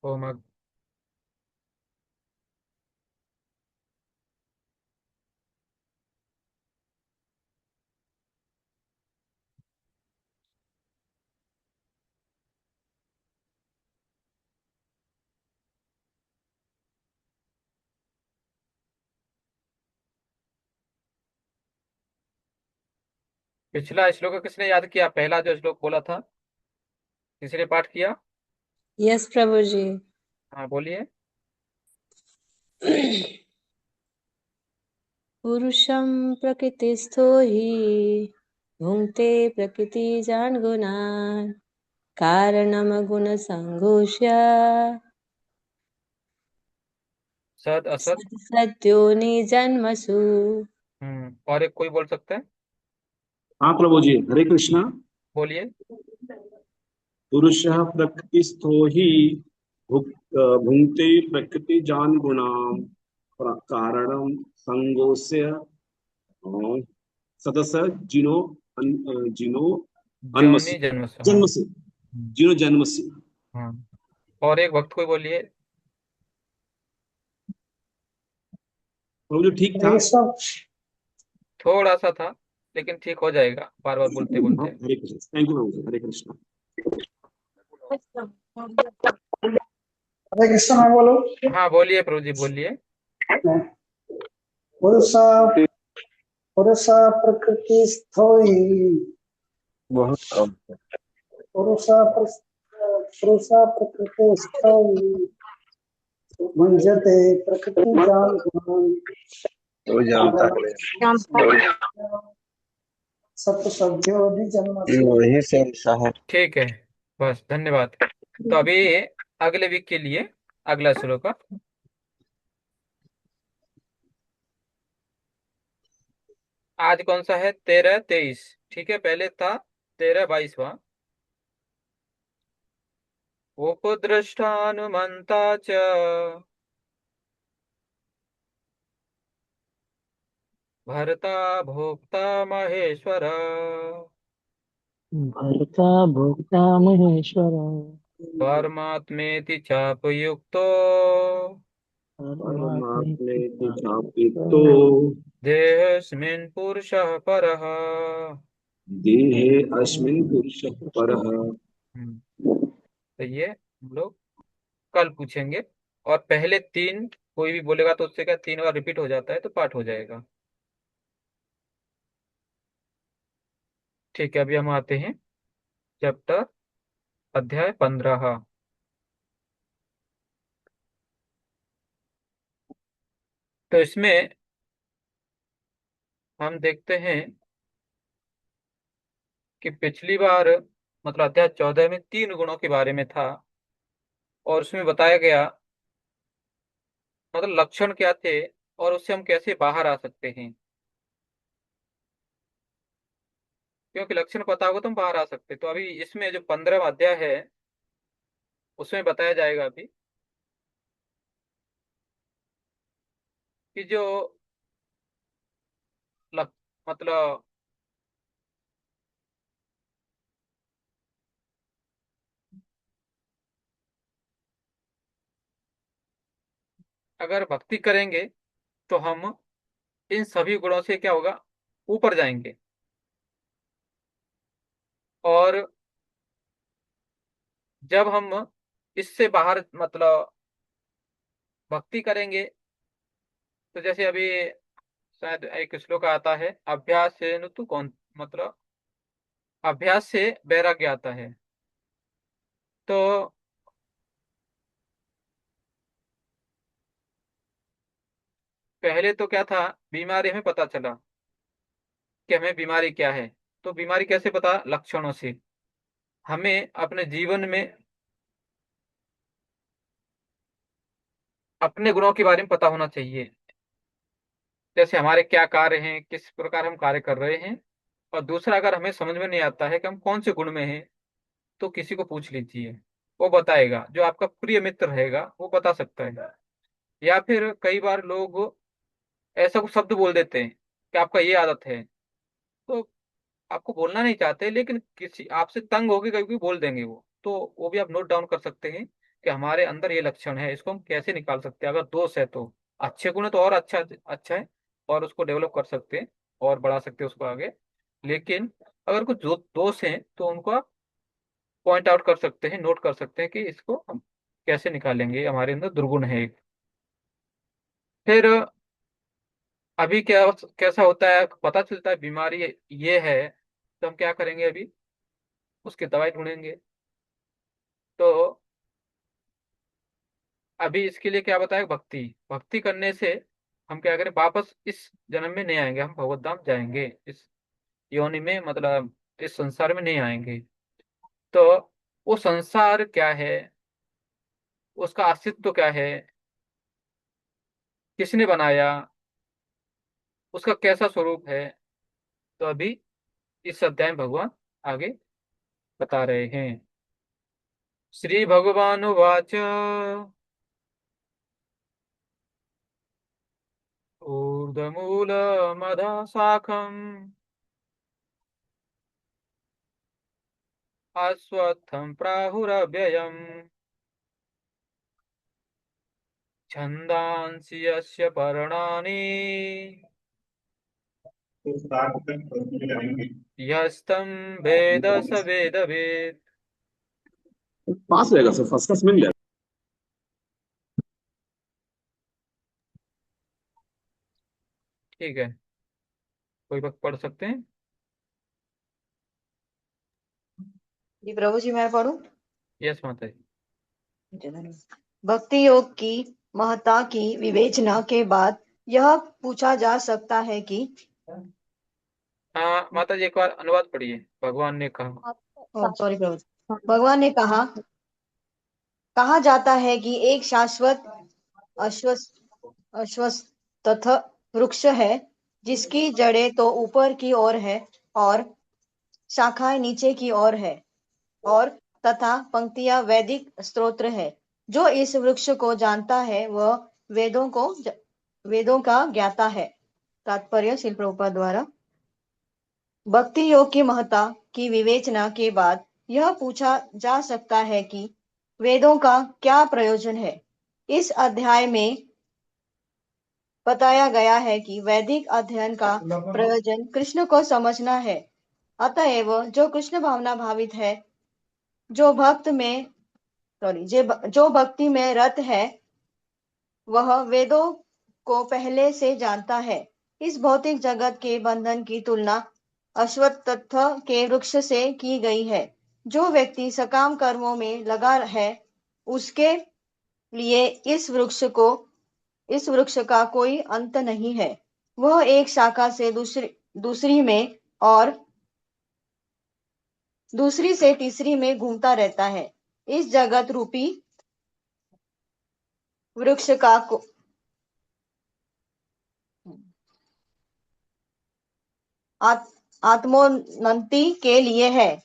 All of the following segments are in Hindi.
होमक। पिछला श्लोक किसने याद किया? पहला जो श्लोक बोला था, किसने पाठ किया? यस प्रभु जी। हाँ बोलिए। पुरुषं प्रकृतिस्थो हि भुङ्क्ते प्रकृतिजान् गुणान् कारणं गुणसङ्घोष्य सद असत। सद्यो निजन्मसु। और एक कोई बोल सकता है? हाँ प्रभु जी, हरे कृष्णा। बोलिए। पुरुषः प्रकृतिस्थो हि भुङ्क्ते प्रकृतिजान् गुणान् कारणं संगोऽस्य सतस जिनो जिनो अन्मसि ज्योनि जन्मस, हाँ। जन्मसि जिनो जन्मसि। हाँ, और एक वक्त कोई बोलिए। प्रभु जी ठीक था। थोड़ा सा था, लेकिन ठीक हो जाएगा बार बार बोलते हाँ, बोलते। हरे कृष्ण, थैंक यू प्रभु जी, हरे कृष्णा। हरे कृष्ण मैं बोलूं। हाँ बोलिए प्रभु जी, बोलिए। पुरुष पुरुष प्रकृतिस्थो हि बहुत कम। पुरुष पुरुष प्रकृतिस्थो हि भुञ्जते प्रकृतिजान् गुणान् तो जानता है। सप्तशब्दो निजन्मसु। वही से ऐसा है। ठीक है, बस धन्यवाद। तो अभी अगले वीक के लिए अगला श्लोक का। आज कौन सा है? 13-23। ठीक है, पहले था 13-22वां। उपद्रष्टानुमन्ता च भर्ता भोक्ता महेश्वर। भर्ता भोक्ता महेश्वर। परमात्मेति चापयुक्तो परमात्मेति परमात्मेति चाप्युक्तो देहस्मिन् पुरुषः परः। देहे अस्मिन् पुरुषः परः। हम्म, तो ये हम लोग कल पूछेंगे। और पहले तीन कोई भी बोलेगा तो उससे क्या 3 बार रिपीट हो जाता है, तो पाठ हो जाएगा। ठीक है, अभी हम आते हैं चैप्टर, अध्याय 15। तो इसमें हम देखते हैं कि पिछली बार मतलब अध्याय 14 में 3 गुणों के बारे में था। और उसमें बताया गया मतलब लक्षण क्या थे, और उससे हम कैसे बाहर आ सकते हैं। क्योंकि लक्षण पता होगा तो हम बाहर आ सकते हैं। तो अभी इसमें जो 15वां अध्याय है उसमें बताया जाएगा अभी कि जो लक, मतलब अगर भक्ति करेंगे तो हम इन सभी गुणों से क्या होगा, ऊपर जाएंगे। और जब हम इससे बाहर मतलब भक्ति करेंगे, तो जैसे अभी शायद एक श्लोक आता है, अभ्यास से न तू कौन, मतलब अभ्यास से वैराग्य आता है। तो पहले तो क्या था, बीमारी हमें पता चला कि हमें बीमारी क्या है। तो बीमारी कैसे पता? लक्षणों से। हमें अपने जीवन में अपने गुणों के बारे में पता होना चाहिए, जैसे हमारे क्या कार्य हैं, किस प्रकार हम कार्य कर रहे हैं। और दूसरा, अगर हमें समझ में नहीं आता है कि हम कौन से गुण में हैं, तो किसी को पूछ लीजिए, वो बताएगा। जो आपका प्रिय मित्र रहेगा वो बता सकता है। या फिर कई बार लोग ऐसा कुछ शब्द बोल देते हैं कि आपका ये आदत है, तो आपको बोलना नहीं चाहते लेकिन किसी आपसे तंग होके कभी भी बोल देंगे वो, तो वो भी आप नोट डाउन कर सकते हैं कि हमारे अंदर ये लक्षण है, इसको हम कैसे निकाल सकते हैं। अगर दोष है तो अच्छे गुण है तो और अच्छा अच्छा है, और उसको डेवलप कर सकते हैं और बढ़ा सकते हैं उसको आगे। लेकिन अगर कुछ दोष हैं तो उनको आप पॉइंट आउट कर सकते हैं, नोट कर सकते हैं कि इसको हम कैसे निकालेंगे, हमारे अंदर दुर्गुण है एक। फिर अभी क्या कैसा होता है, पता चलता है बीमारी ये है, तो हम क्या करेंगे, अभी उसकी दवाई ढूंढेंगे। तो अभी इसके लिए क्या बताया, भक्ति भक्ति करने से हम क्या करें, वापस इस जन्म में नहीं आएंगे, हम भगवत धाम जाएंगे, इस योनि में, मतलब इस संसार में नहीं आएंगे। तो वो संसार क्या है, उसका अस्तित्व क्या है, किसने बनाया, उसका कैसा स्वरूप है, तो अभी इस अध्याय में भगवान आगे बता रहे हैं। श्री भगवान उवाच ऊर्ध्वमूलमधः शाखम् अश्वत्थं प्राहुरव्ययम् छन्दांसि यस्य पर्णानि यस्तं वेद स वेदवित्। पास रहेगा सर, फर्स्ट क्लास मिल जाएगा। ठीक है, कोई वक्त पढ़ सकते हैं। जी प्रभु जी, मैं पढ़ूं? यस माता जी। जी, धन्यवाद। भक्ति योग की महत्ता की विवेचना के बाद यह पूछा जा सकता है कि हाँ माता जी, एक बार अनुवाद पढ़िए। भगवान ने कहा। सॉरी प्रभु जी। भगवान ने कहा जाता है कि एक शाश्वत अश्वस्त अश्वस्त तथा वृक्ष है, जिसकी जड़ें तो ऊपर की ओर है और शाखाएं नीचे की ओर है, और तथा पंक्तियां वैदिक स्तोत्र है। जो इस वृक्ष को जानता है वह वेदों का ज्ञाता है। तात्पर्य श्रील प्रभुपाद द्वारा। भक्ति योग की महत्ता की विवेचना के बाद यह पूछा जा सकता है कि वेदों का क्या प्रयोजन है। इस अध्याय में बताया गया है कि वैदिक अध्ययन का प्रयोजन कृष्ण को समझना है। अतएव जो कृष्ण भावना भावित है, जो जो भक्ति में रत है, वह वेदों को पहले से जानता है। इस भौतिक जगत के बंधन की तुलना अश्वत्थ के वृक्ष से की गई है। जो व्यक्ति सकाम कर्मों में लगा है, उसके लिए इस वृक्ष का कोई अंत नहीं है। वह एक शाखा से दूसरी में और दूसरी से तीसरी में घूमता रहता है। इस जगत रूपी वृक्ष का आत्मोन्नति के लिए है।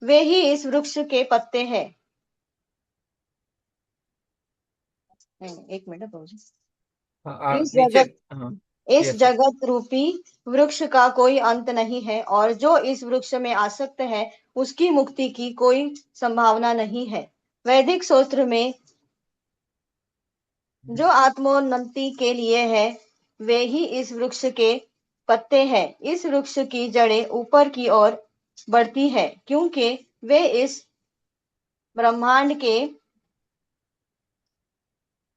वे ही इस वृक्ष के पत्ते हैं। एक मिनट प्रभु जी। नीचे। हाँ। इस यस। जगत रूपी वृक्ष का कोई अंत नहीं है, और जो इस वृक्ष में आसक्त है, उसकी मुक्ति की कोई संभावना नहीं है। वैदिक शास्त्र में जो आत्मोन्नति के लिए है, वे ही इस वृक्ष के पत्ते हैं। इस वृक्ष की जड़ें ऊपर की ओर बढ़ती है, क्योंकि वे इस ब्रह्मांड के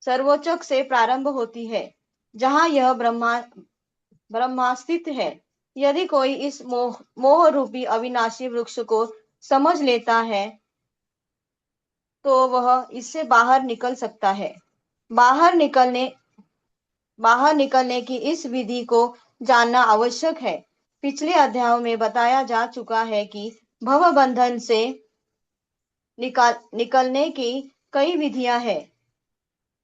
सर्वोच्च से प्रारंभ होती है, जहां यह ब्रह्मास्तित्व है। यदि कोई इस मोह रूपी अविनाशी वृक्ष को समझ लेता है, तो वह इससे बाहर निकल सकता है। बाहर निकलने की इस विधि को जानना आवश्यक है। पिछले अध्यायों में बताया जा चुका है कि भव बंधन से निकलने की कई विधियां हैं।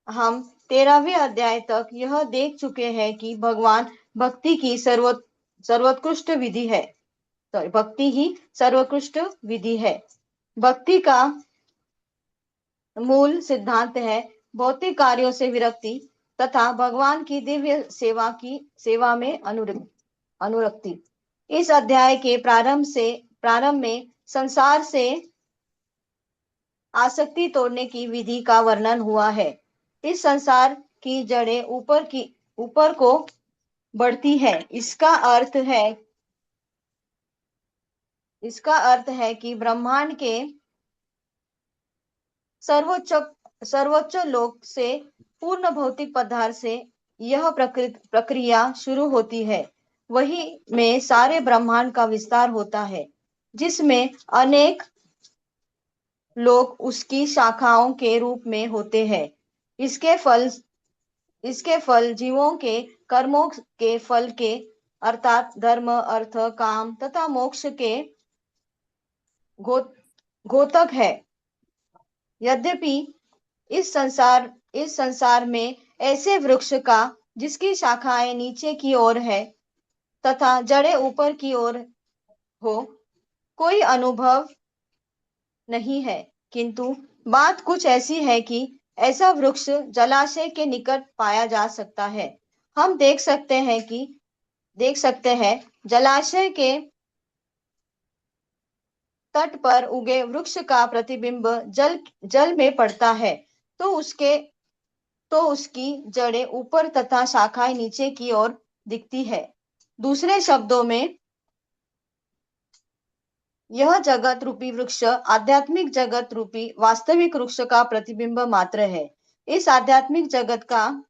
हम 13वें अध्याय तक यह देख चुके हैं कि भगवान भक्ति की सर्वोत्कृष्ट विधि है। भक्ति ही सर्वोत्कृष्ट विधि है। भक्ति का मूल सिद्धांत है भौतिक कार्यों से विरक्ति तथा भगवान की दिव्य सेवा में अनुरक्ति। इस अध्याय के प्रारंभ में संसार से आसक्ति तोड़ने की विधि का वर्णन हुआ है। इस संसार की जड़ें ऊपर को बढ़ती है। इसका अर्थ है कि ब्रह्मांड के सर्वोच्च लोक से पूर्ण भौतिक पदार्थ से यह प्रक्रिया शुरू होती है। वही में सारे ब्रह्मांड का विस्तार होता है, जिसमें अनेक लोग उसकी शाखाओं के रूप में होते हैं। इसके फल जीवों के कर्मों के फल के अर्थात धर्म, अर्थ, काम तथा मोक्ष के घोतक है। यद्यपि इस संसार में ऐसे वृक्ष का जिसकी शाखाएं नीचे की ओर है तथा जड़ें ऊपर की ओर हो, कोई अनुभव नहीं है, किंतु बात कुछ ऐसी है कि ऐसा वृक्ष जलाशय के निकट पाया जा सकता है। हम देख सकते हैं जलाशय के तट पर उगे वृक्ष का प्रतिबिंब जल में पड़ता है, तो उसकी जड़ें ऊपर तथा शाखाएं नीचे की ओर दिखती है। दूसरे शब्दों में यह जगत रूपी वृक्ष आध्यात्मिक जगत रूपी वास्तविक वृक्ष का प्रतिबिंब मात्र है। इस आध्यात्मिक जगत का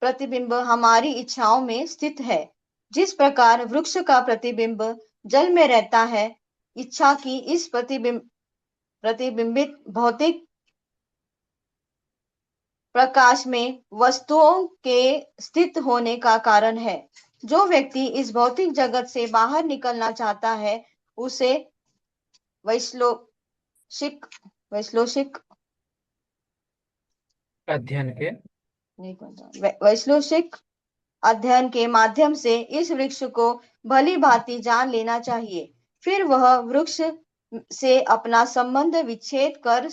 प्रतिबिंब हमारी इच्छाओं में स्थित है। जिस प्रकार वृक्ष का प्रतिबिंब जल में रहता है, इच्छा की इस प्रतिबिंबित भौतिक प्रकाश में वस्तुओं के स्थित होने का कारण है। जो व्यक्ति इस भौतिक जगत से बाहर निकलना चाहता है, उसे वैश्लोषिक अध्ययन के माध्यम से इस वृक्ष को भली भांति जान लेना चाहिए। फिर वह वृक्ष से अपना संबंध विच्छेद कर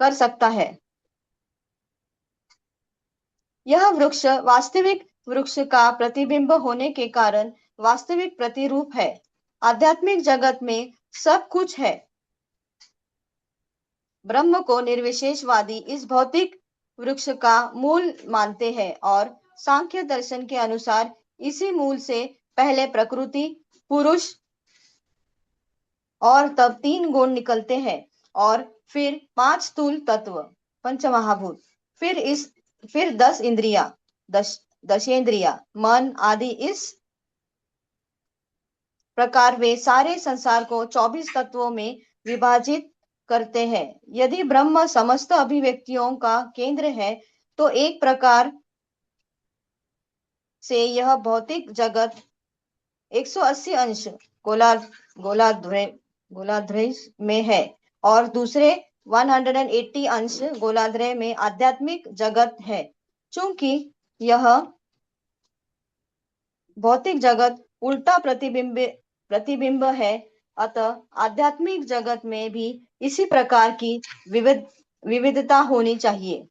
सकता है। यह वृक्ष वास्तविक वृक्ष का प्रतिबिंब होने के कारण वास्तविक प्रतिरूप है। आध्यात्मिक जगत में सब कुछ है। ब्रह्म को निर्विशेषवादी इस भौतिक वृक्ष का मूल मानते हैं और सांख्य दर्शन के अनुसार इसी मूल से पहले प्रकृति, पुरुष और तब 3 गुण निकलते हैं और फिर 5 स्थूल तत्व, पंचमहाभूत, फिर 10 इंद्रिया, दशेंद्रिया, मन आदि। इस प्रकार वे सारे संसार को 24 तत्वों में विभाजित करते हैं। यदि ब्रह्म समस्त अभिव्यक्तियों का केंद्र है, तो एक प्रकार से यह भौतिक जगत 180 अंश गोलार्ध में है और दूसरे 180 अंश गोलार्ध में आध्यात्मिक जगत है। चूंकि यह भौतिक जगत उल्टा प्रतिबिंब है, अतः आध्यात्मिक जगत में भी इसी प्रकार की विविधता होनी चाहिए।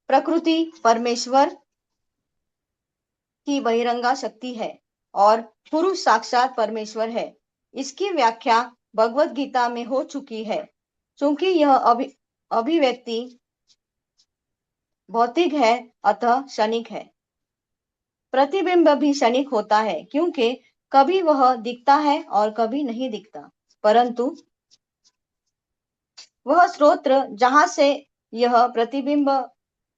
प्रकृति परमेश्वर की बहिरंगा शक्ति है और पुरुष साक्षात परमेश्वर है। इसकी व्याख्या भगवत गीता में हो चुकी है। चूंकि यह अभिव्यक्ति भौतिक है, अतः क्षणिक है। प्रतिबिंब भी क्षणिक होता है, क्योंकि कभी वह दिखता है और कभी नहीं दिखता, परंतु वह स्रोत जहां से यह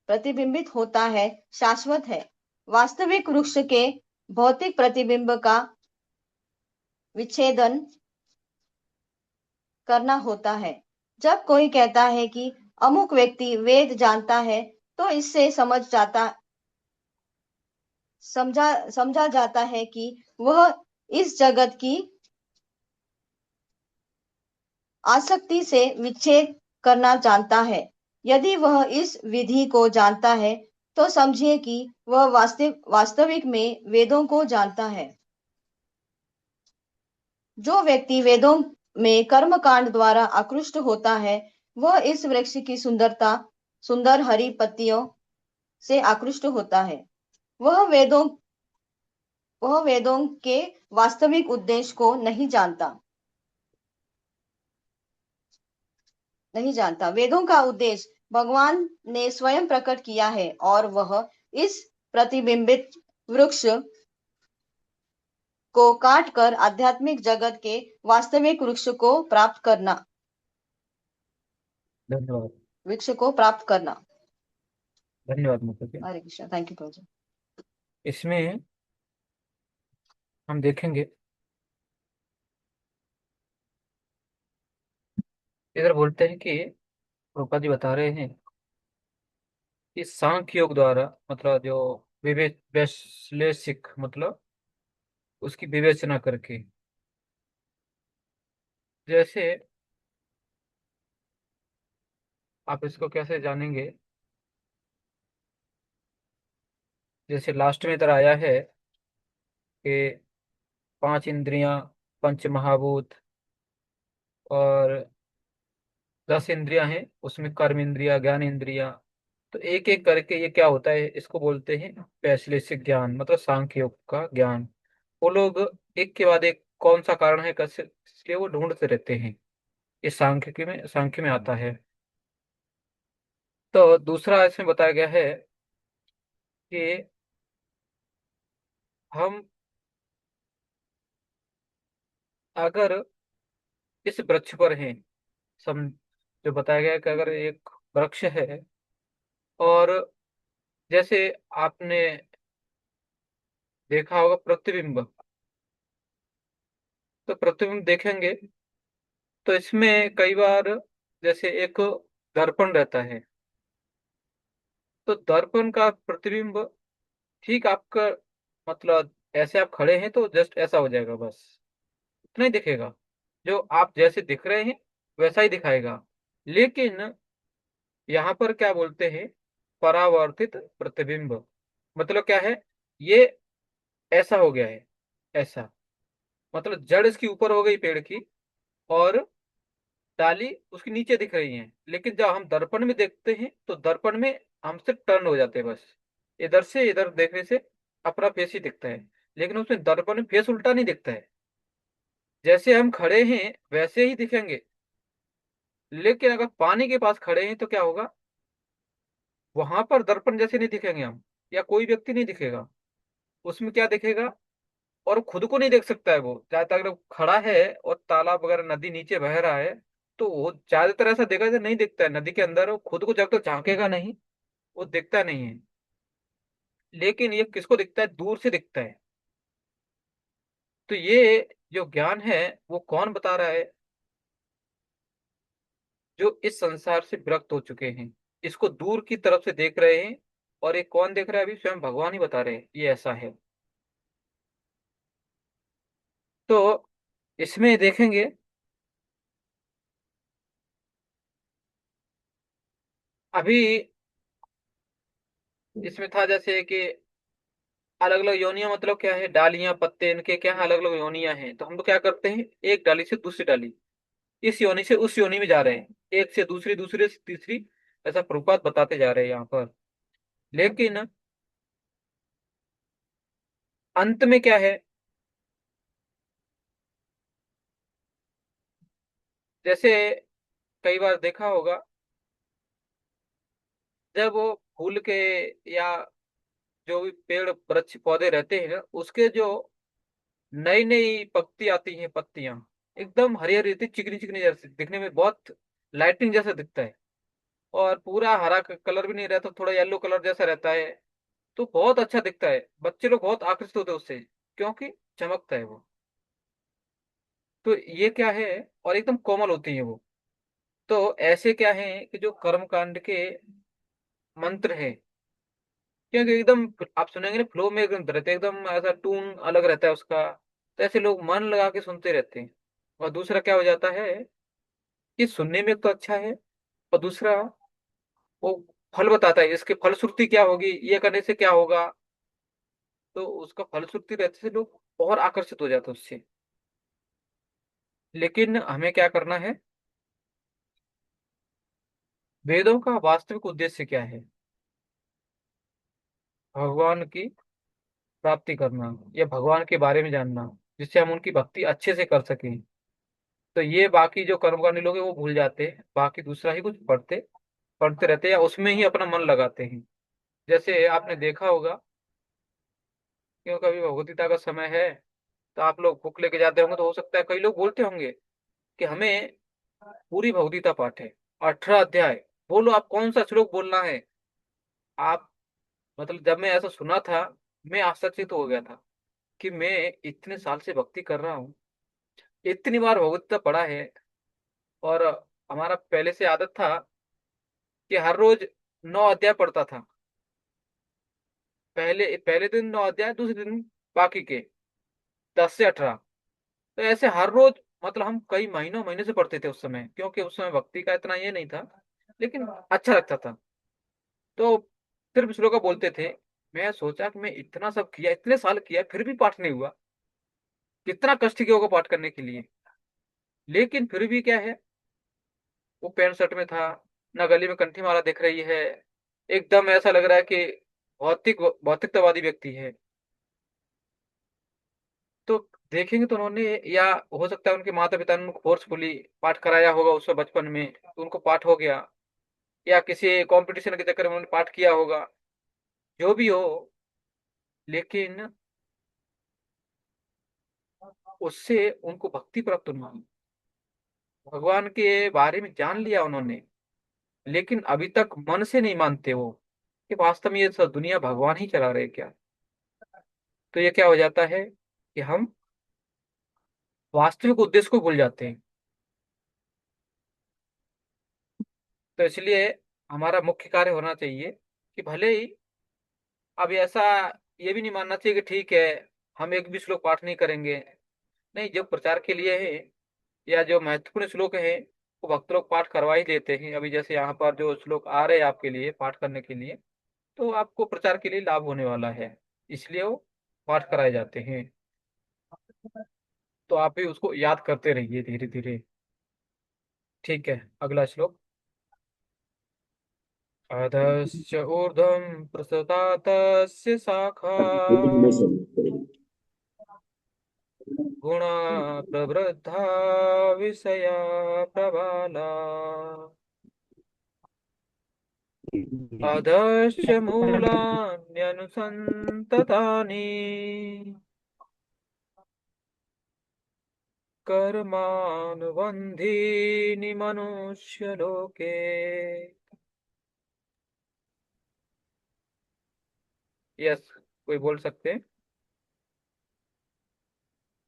प्रतिबिंबित होता है शाश्वत है। वास्तविक वृक्ष के भौतिक प्रतिबिंब का विच्छेदन करना होता है। जब कोई कहता है कि अमुक व्यक्ति वेद जानता है, तो इससे समझा जाता है कि वह इस जगत की आसक्ति से विच्छेद करना जानता है। यदि वह इस विधि को जानता है, तो समझिए कि वह वास्तविक में वेदों को जानता है। जो व्यक्ति वेदों में कर्म कांड द्वारा आकृष्ट होता है, वह इस वृक्ष की सुंदर हरी पत्तियों से आकृष्ट होता है। वह वेदों के वास्तविक उद्देश्य को नहीं जानता। नहीं जानता। वेदों का उद्देश्य भगवान ने स्वयं प्रकट किया है और वह इस प्रतिबिंबित वृक्ष को काट कर आध्यात्मिक जगत के वास्तविक वृक्ष को प्राप्त करना, धन्यवाद। वृक्ष को प्राप्त करना। धन्यवाद माता जी। हरे कृष्णा। थैंक यू प्रभु। इसमें हम देखेंगे, इधर बोलते हैं कि रूपा जी बता रहे हैं कि सांख्य योग द्वारा, मतलब जो विश्लेषिक, मतलब उसकी विवेचना करके, जैसे आप इसको कैसे जानेंगे, जैसे लास्ट में इधर आया है कि पांच इंद्रियां, पंच महाभूत और 10 इंद्रियां हैं, उसमें कर्म इंद्रिया, ज्ञान इंद्रिया। तो एक एक करके ये क्या होता है, इसको बोलते हैं वैश्लेषिक ज्ञान, मतलब सांख्य योग का ज्ञान। वो लोग एक के बाद एक कौन सा कारण है कैसे, इसलिए वो ढूंढते रहते हैं। इस सांख्य में आता है। तो दूसरा इसमें बताया गया है कि हम अगर इस वृक्ष पर हैं, सम जो बताया गया है कि अगर एक वृक्ष है, और जैसे आपने देखा होगा प्रतिबिंब, तो प्रतिबिंब देखेंगे तो इसमें कई बार जैसे एक दर्पण रहता है, तो दर्पण का प्रतिबिंब ठीक आपका, मतलब ऐसे आप खड़े हैं तो जस्ट ऐसा हो जाएगा, बस इतना ही दिखेगा। जो आप जैसे दिख रहे हैं वैसा ही दिखाएगा। लेकिन यहाँ पर क्या बोलते हैं, परावर्तित प्रतिबिंब, मतलब क्या है, ये ऐसा हो गया है, ऐसा, मतलब जड़ इसकी ऊपर हो गई पेड़ की, और डाली उसके नीचे दिख रही है। लेकिन जब हम दर्पण में देखते हैं तो दर्पण में हमसे टर्न हो जाते हैं, बस इधर से इधर देखने से अपना फेस ही दिखता है। लेकिन उसमें दर्पण में फेस उल्टा नहीं दिखता है, जैसे हम खड़े हैं वैसे ही दिखेंगे। लेकिन अगर पानी के पास खड़े हैं तो क्या होगा, वहां पर दर्पण जैसे नहीं दिखेंगे हम, या कोई व्यक्ति नहीं दिखेगा। उसमें क्या दिखेगा, और खुद को नहीं देख सकता है वो, चाहे तक अगर खड़ा है और तालाब वगैरह नदी नीचे बह रहा है, तो वो ज्यादातर ऐसा देखा जाए नहीं दिखता है नदी के अंदर, वो खुद को जब तक झांकेगा नहीं वो दिखता नहीं है। लेकिन ये किसको दिखता है, दूर से दिखता है। तो ये जो ज्ञान है वो कौन बता रहा है, जो इस संसार से विरक्त हो चुके हैं, इसको दूर की तरफ से देख रहे हैं। और ये कौन देख रहा है, अभी स्वयं भगवान ही बता रहे हैं ये ऐसा है। तो इसमें देखेंगे, अभी इसमें था जैसे कि अलग अलग योनियां, मतलब क्या है, डालियां पत्ते इनके क्या है, अलग अलग योनियां हैं। तो हम लोग क्या करते हैं, एक डाली से दूसरी डाली, इस योनि से उस योनि में जा रहे हैं, एक से दूसरी, दूसरे से तीसरी, ऐसा प्रभुपाद बताते जा रहे हैं यहाँ पर। लेकिन अंत में क्या है, जैसे कई बार देखा होगा, जब वो फूल के या जो भी पेड़ वृक्ष पौधे रहते हैं ना, उसके जो नई नई पत्ती आती हैं, पत्तियां एकदम हरी हरी रहती, चिकनी चिकनी जैसे दिखने में बहुत लाइटिंग जैसा दिखता है। और पूरा हरा कलर भी नहीं रहता, थोड़ा येलो कलर जैसा रहता है। तो बहुत अच्छा दिखता है, बच्चे लोग बहुत आकर्षित होते हैं उससे, क्योंकि चमकता है वो। तो ये क्या है, और एकदम कोमल होती है वो। तो ऐसे क्या है कि जो कर्म कांड के मंत्र है, क्योंकि एकदम आप सुनेंगे ना फ्लो में एकदम रहते हैं, एकदम ऐसा टून अलग रहता है उसका। तो ऐसे लोग मन लगा के सुनते रहते हैं। और दूसरा क्या हो जाता है कि सुनने में तो अच्छा है, और दूसरा वो फल बताता है, इसके फलश्रुति क्या होगी, ये करने से क्या होगा। तो उसका फलश्रुति रहते से लोग और आकर्षित हो जाते हैं उससे। लेकिन हमें क्या करना है, वेदों का वास्तविक उद्देश्य क्या है, भगवान की प्राप्ति करना, या भगवान के बारे में जानना, जिससे हम उनकी भक्ति अच्छे से कर सकें। तो ये बाकी जो कर्मकांडी लोग हैं वो भूल जाते हैं, बाकी दूसरा ही कुछ पढ़ते पढ़ते रहते हैं या उसमें ही अपना मन लगाते हैं। जैसे आपने देखा होगा कि कभी भगवद गीता का समय है तो आप लोग बुक लेके जाते होंगे, तो हो सकता है कई लोग बोलते होंगे कि हमें पूरी भगवद गीता पाठ है, 18 अध्याय, बोलो आप कौन सा श्लोक बोलना है। आप मतलब जब मैं ऐसा सुना था, मैं आश्चर्यचकित हो गया था कि मैं इतने साल से भक्ति कर रहा हूँ, इतनी बार भगवद गीता पढ़ा है, और हमारा पहले से आदत था कि हर रोज 9 अध्याय पढ़ता था। पहले पहले दिन 9 अध्याय, दूसरे दिन बाकी के 10 से 18। तो ऐसे हर रोज, मतलब हम कई महीनों महीने से पढ़ते थे उस समय, क्योंकि उस समय भक्ति का इतना ये नहीं था, लेकिन अच्छा लगता था। तो सिर्फ श्लोक का बोलते थे। मैं सोचा कि मैं इतना सब किया, इतने साल किया, फिर भी पाठ नहीं हुआ, कितना कष्ट किया होगा पाठ करने के लिए। लेकिन फिर भी क्या है, वो पैंट शर्ट में था, ना गली में कंठी माला दिख रही है, एकदम ऐसा लग रहा है कि भौतिकतावादी व्यक्ति है। तो देखेंगे तो उन्होंने, या हो सकता है उनके माता पिता ने उनको फोर्सफुली पाठ कराया होगा उसमें बचपन में, तो उनको पाठ हो गया, या किसी कंपटीशन के चक्कर में उन्होंने पाठ किया होगा, जो भी हो। लेकिन उससे उनको भक्ति प्राप्त नहीं हुई, भगवान के बारे में जान लिया उन्होंने, लेकिन अभी तक मन से नहीं मानते वो कि वास्तव में ये सब दुनिया भगवान ही चला रहे क्या। तो ये क्या हो जाता है कि हम वास्तविक उद्देश्य को भूल जाते हैं। तो इसलिए हमारा मुख्य कार्य होना चाहिए कि भले ही अब ऐसा ये भी नहीं मानना चाहिए कि ठीक है हम एक भी श्लोक पाठ नहीं करेंगे। नहीं, जो प्रचार के लिए है या जो महत्वपूर्ण श्लोक है वो भक्त लोग पाठ करवा ही देते हैं। अभी जैसे यहाँ पर जो श्लोक आ रहे हैं आपके लिए पाठ करने के लिए, तो आपको प्रचार के लिए लाभ होने वाला है, इसलिए वो पाठ कराए जाते हैं। तो आप भी उसको याद करते रहिए धीरे धीरे। ठीक है, अगला श्लोक। अधश्च ऊर्ध्वं प्रसृता तस्य शाखा गुणा प्रवृद्धा विषया प्रबाला अधश्च मूलान्यनुसन्ततानि कर्मानुबन्धीनि मनुष्यलोके। यस, कोई बोल सकते हैं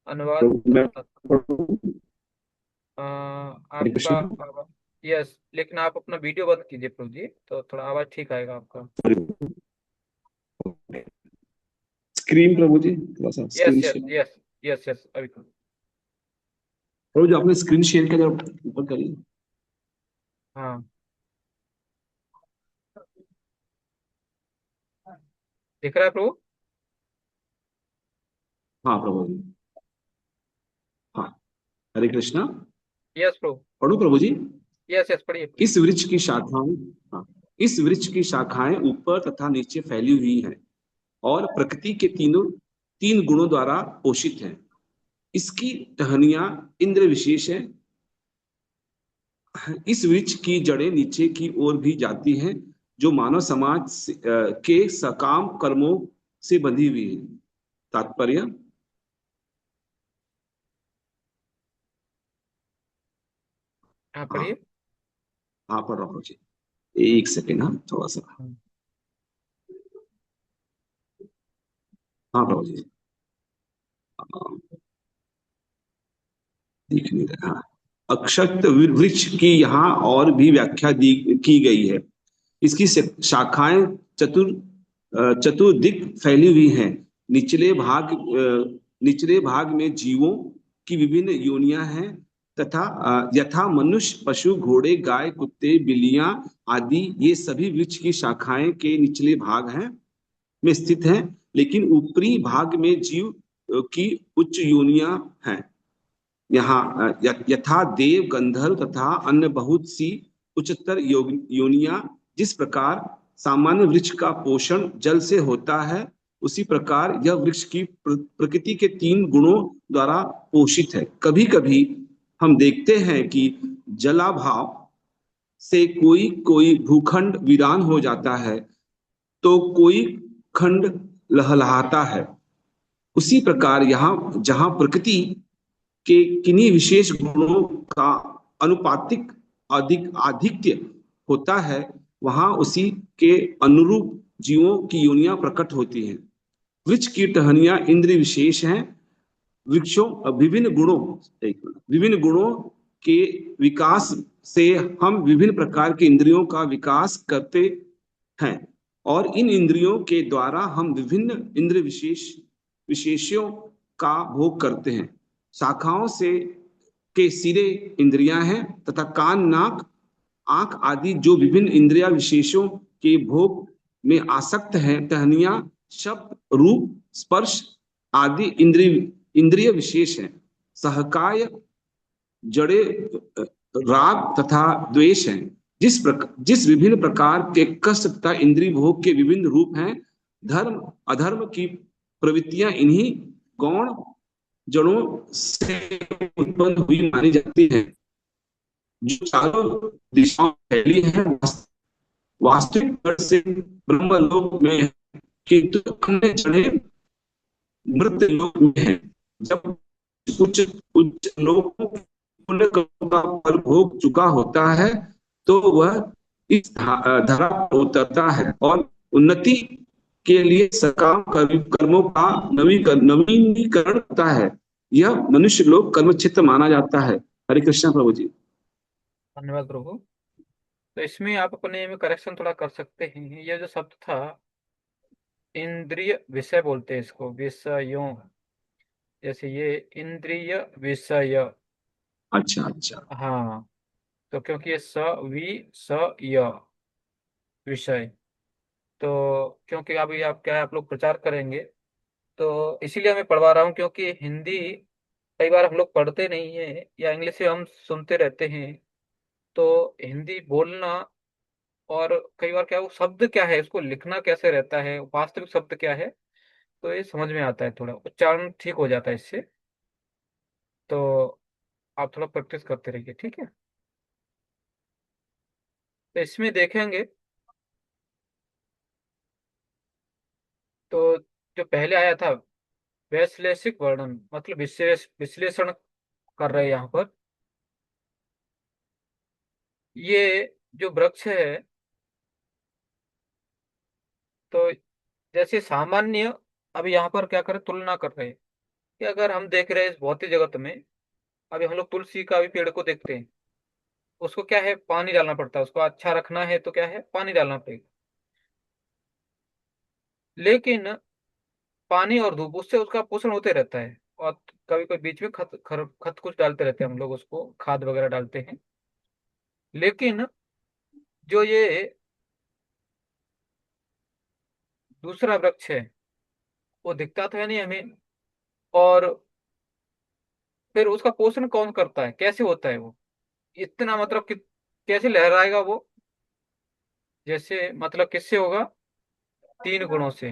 अनुवाद। तो मैं हरे आपका कृष्ण। यस, लेकिन आप अपना वीडियो बंद कीजिए प्रभु जी, तो थोड़ा आवाज ठीक आएगा आपका। स्क्रीन प्रभु जी, थोड़ा सा yes screen yes share. Yes yes yes, अभी तो। प्रभु जी आपने स्क्रीन शेयर किया, जरा ऊपर करिए। हाँ, दिख रहा है प्रभु? हाँ प्रभु जी, हाँ। हरे कृष्णा। यस प्रभु। पढ़ो प्रभु जी। यस यस, पढ़िए। इस वृक्ष की शाखाएं, हाँ, इस वृक्ष की शाखाएं ऊपर तथा नीचे फैली हुई हैं और प्रकृति के तीन गुणों द्वारा पोषित है। इसकी टहनियां इंद्र विशेष है। इस वृक्ष की जड़ें नीचे की ओर भी जाती हैं, जो मानव समाज के सकाम कर्मों से बंधी हुई है। तात्पर्य। हाँ, हाँ, पढ़िए। हाँ पढ़ रहा हूँ जी, एक सेकेंड, हाँ थोड़ा सा। हम्म, हाँ प्रभु जी, दिख नहीं रहा। हाँ। अक्षत वृक्ष की यहाँ और भी व्याख्या की गई है। इसकी शाखाएं चतुर्दिक फैली हुई हैं। निचले भाग में जीवों की विभिन्न योनियां हैं तथा यथा मनुष्य, पशु, घोड़े, गाय, कुत्ते, बिल्लियां आदि, ये सभी वृक्ष की शाखाएं के निचले भाग हैं में स्थित हैं। लेकिन ऊपरी भाग में जीव की उच्च योनियां हैं। यहाँ यथा देव, गंधर्व तथा अन्य बहुत सी उच्चतर योनियां। जिस प्रकार सामान्य वृक्ष का पोषण जल से होता है, उसी प्रकार यह वृक्ष की प्रकृति के तीन गुणों द्वारा पोषित है। कभी कभी हम देखते हैं कि जलाभाव से कोई कोई भूखंड वीरान हो जाता है तो कोई खंड लहलहाता है। उसी प्रकार यहाँ जहाँ प्रकृति के किन्हीं विशेष गुणों का अनुपातिक अधिक आधिक्य होता है, वहां उसी के अनुरूप जीवों की योनियां प्रकट होती हैं। वृक्ष की टहनियां इंद्रिय विशेष हैं। वृक्षों विभिन्न गुणों के विकास से हम विभिन्न प्रकार के इंद्रियों का विकास करते हैं और इन इंद्रियों के द्वारा हम विभिन्न इंद्रिय विशेषों का भोग करते हैं। शाखाओं से के सिरे इंद्रियां हैं तथा कान नाक आंख आदि जो विभिन्न इंद्रिया विशेषों के भोग में आसक्त हैं। टहनियां शब्द रूप स्पर्श आदि इंद्रिय विशेष हैं। सहकाय जड़े राग तथा द्वेष हैं। जिस विभिन्न प्रकार के कष्ट तथा इंद्रिय भोग के विभिन्न रूप हैं। धर्म अधर्म की प्रवृत्तियां इन्हीं गौण जड़ों से उत्पन्न हुई मानी जाती हैं, जो चारों दिशाओं में फैली है। वास्तविक अर्थ से ब्रह्मलोक में है, किंतु अन्य जड़ें मृत लोक में है। जब उच्च उच्च लोगों पुण्य कर्मों का फल भोग चुका होता है तो वह इस धरा पर उतरता है और उन्नति के लिए सकाम कर्मों का नवीनीकरण होता है। यह मनुष्य लोक कर्म क्षेत्र माना जाता है। हरे कृष्ण प्रभु जी। धन्यवाद प्रभु। तो इसमें आप अपने में करेक्शन थोड़ा कर सकते हैं। ये जो शब्द था इंद्रिय विषय बोलते हैं इसको, विषयों, जैसे ये इंद्रिय विषय। अच्छा अच्छा। हाँ, तो क्योंकि ये स वि स य विषय, तो क्योंकि अभी आप क्या है, आप लोग प्रचार करेंगे तो इसीलिए मैं पढ़वा रहा हूँ, क्योंकि हिंदी कई बार हम लोग पढ़ते नहीं है या इंग्लिश से हम सुनते रहते हैं, तो हिंदी बोलना और कई बार क्या वो शब्द क्या है, उसको लिखना कैसे रहता है, वास्तविक शब्द क्या है, तो ये समझ में आता है, थोड़ा उच्चारण ठीक हो जाता है इससे। तो आप थोड़ा प्रैक्टिस करते रहिए, ठीक है। तो इसमें देखेंगे तो जो पहले आया था वैश्लेषिक वर्णन, मतलब विश्लेषण कर रहे हैं यहाँ पर। ये जो वृक्ष है, तो जैसे सामान्य, अभी यहाँ पर क्या करें, तुलना कर रहे हैं कि अगर हम देख रहे हैं इस भौतिक जगत में, अभी हम लोग तुलसी का भी पेड़ को देखते हैं, उसको क्या है, पानी डालना पड़ता है, उसको अच्छा रखना है तो क्या है, पानी डालना पड़ेगा। लेकिन पानी और धूप उससे उसका पोषण होते रहता है, और कभी कभी बीच में खत कुछ डालते रहते हैं हम लोग, उसको खाद वगैरह डालते हैं। लेकिन जो ये दूसरा वृक्ष है वो दिखता तो है नहीं हमें, और फिर उसका पोषण कौन करता है, कैसे होता है वो, इतना मतलब कि कैसे लहराएगा वो, जैसे मतलब किससे होगा, तीन गुणों से।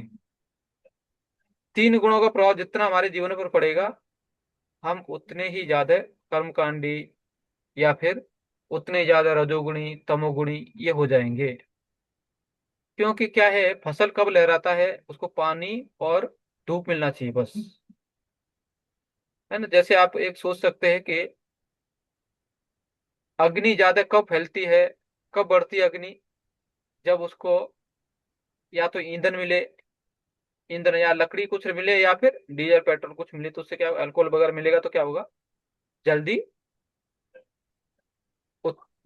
तीन गुणों का प्रभाव जितना हमारे जीवन पर पड़ेगा, हम उतने ही ज्यादा कर्मकांडी या फिर उतने ही ज्यादा रजोगुणी तमोगुणी ये हो जाएंगे। क्योंकि क्या है, फसल कब लहराता है, उसको पानी और धूप मिलना चाहिए बस, है ना। जैसे आप एक सोच सकते हैं कि अग्नि ज्यादा कब फैलती है, कब बढ़ती है अग्नि, जब उसको या तो ईंधन मिले, ईंधन या लकड़ी कुछ मिले या फिर डीजल पेट्रोल कुछ मिले, तो उससे क्या, अल्कोहल वगैरह मिलेगा तो क्या होगा, जल्दी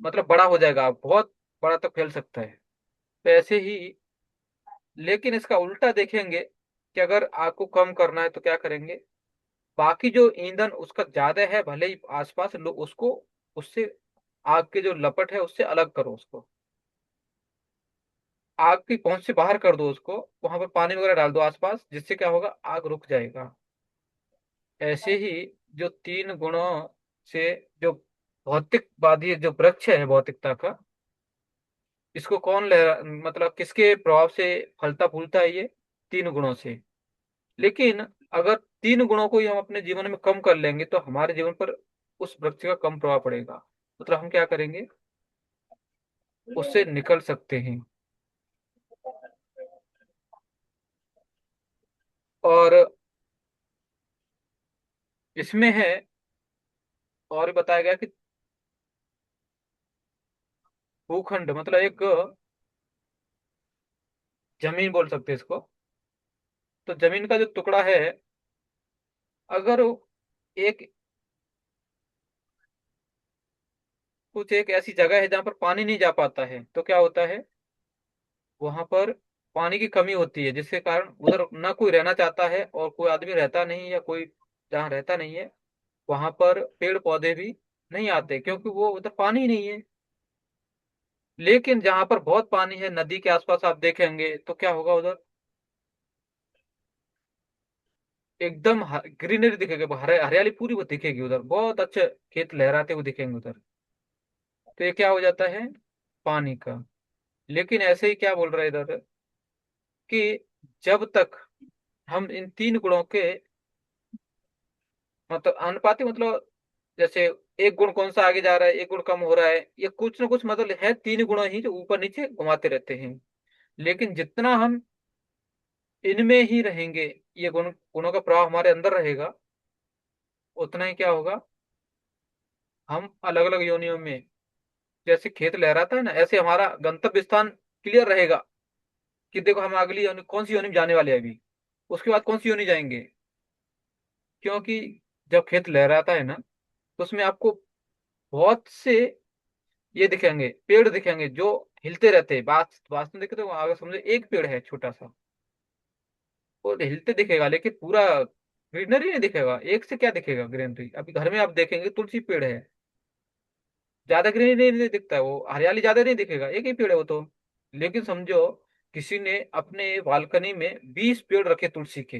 मतलब बड़ा हो जाएगा, बहुत बड़ा तक फैल सकता है। तो ऐसे ही, लेकिन इसका उल्टा देखेंगे कि अगर आग को कम करना है तो क्या करेंगे, बाकी जो ईंधन उसका ज्यादा है, भले ही आसपास लोग उसको, उससे आग के जो लपट है उससे अलग करो उसको, आग की पहुंच से बाहर कर दो उसको, वहां पर पानी वगैरह डाल दो आसपास, जिससे क्या होगा, आग रुक जाएगा। ऐसे ही जो तीन गुणों से जो भौतिकवादी जो वृक्ष है भौतिकता का, इसको कौन ले, मतलब किसके प्रभाव से फलता फूलता है, ये तीन गुणों से। लेकिन अगर तीन गुणों को ही हम अपने जीवन में कम कर लेंगे तो हमारे जीवन पर उस वृक्ष का कम प्रभाव पड़ेगा। मतलब हम क्या करेंगे, उससे निकल सकते हैं। और इसमें है, और बताया गया कि भूखंड मतलब एक जमीन बोल सकते हैं इसको। तो जमीन का जो टुकड़ा है, अगर एक कुछ एक ऐसी जगह है जहां पर पानी नहीं जा पाता है, तो क्या होता है, वहां पर पानी की कमी होती है, जिसके कारण उधर ना कोई रहना चाहता है और कोई आदमी रहता नहीं है, या कोई जहाँ रहता नहीं है वहां पर पेड़ पौधे भी नहीं आते, क्योंकि वो उधर पानी ही नहीं है। लेकिन जहां पर बहुत पानी है, नदी के आसपास आप देखेंगे, तो क्या होगा उधर, एकदम ग्रीनरी दिखेगा, हरियाली पूरी वो दिखेगी, उधर बहुत अच्छे खेत लहराते हुए दिखेंगे उधर। तो ये क्या हो जाता है, पानी का। लेकिन ऐसे ही क्या बोल रहे हैं इधर, कि जब तक हम इन तीन गुणों के मतलब अनुपाती, मतलब जैसे एक गुण कौन सा आगे जा रहा है, एक गुण कम हो रहा है, ये कुछ ना कुछ मतलब है, तीन गुण ही जो ऊपर नीचे घुमाते रहते हैं। लेकिन जितना हम इनमें ही रहेंगे, ये गुणों का प्रभाव हमारे अंदर रहेगा, उतना ही क्या होगा, हम अलग अलग योनियों में, जैसे खेत लहराता है ना, ऐसे हमारा गंतव्य स्थान क्लियर रहेगा, कि देखो हम अगली योनि कौन सी योनि में जाने वाले हैं अभी, उसके बाद कौन सी योनि जाएंगे। क्योंकि जब खेत लहराता है ना, तो उसमें आपको बहुत से ये दिखेंगे, पेड़ दिखेंगे जो हिलते रहते हैं। बात वास्तव में देखे तो अगर समझो एक पेड़ है छोटा सा, वो हिलते दिखेगा, लेकिन पूरा ग्रीनरी नहीं दिखेगा। एक से क्या दिखेगा ग्रीनरी, अभी घर में आप देखेंगे तुलसी पेड़ है, ज्यादा ग्रीनरी नहीं दिखता है, वो हरियाली ज्यादा नहीं दिखेगा, एक ही पेड़ है वो तो। लेकिन समझो किसी ने अपने बालकनी में 20 पेड़ रखे तुलसी के,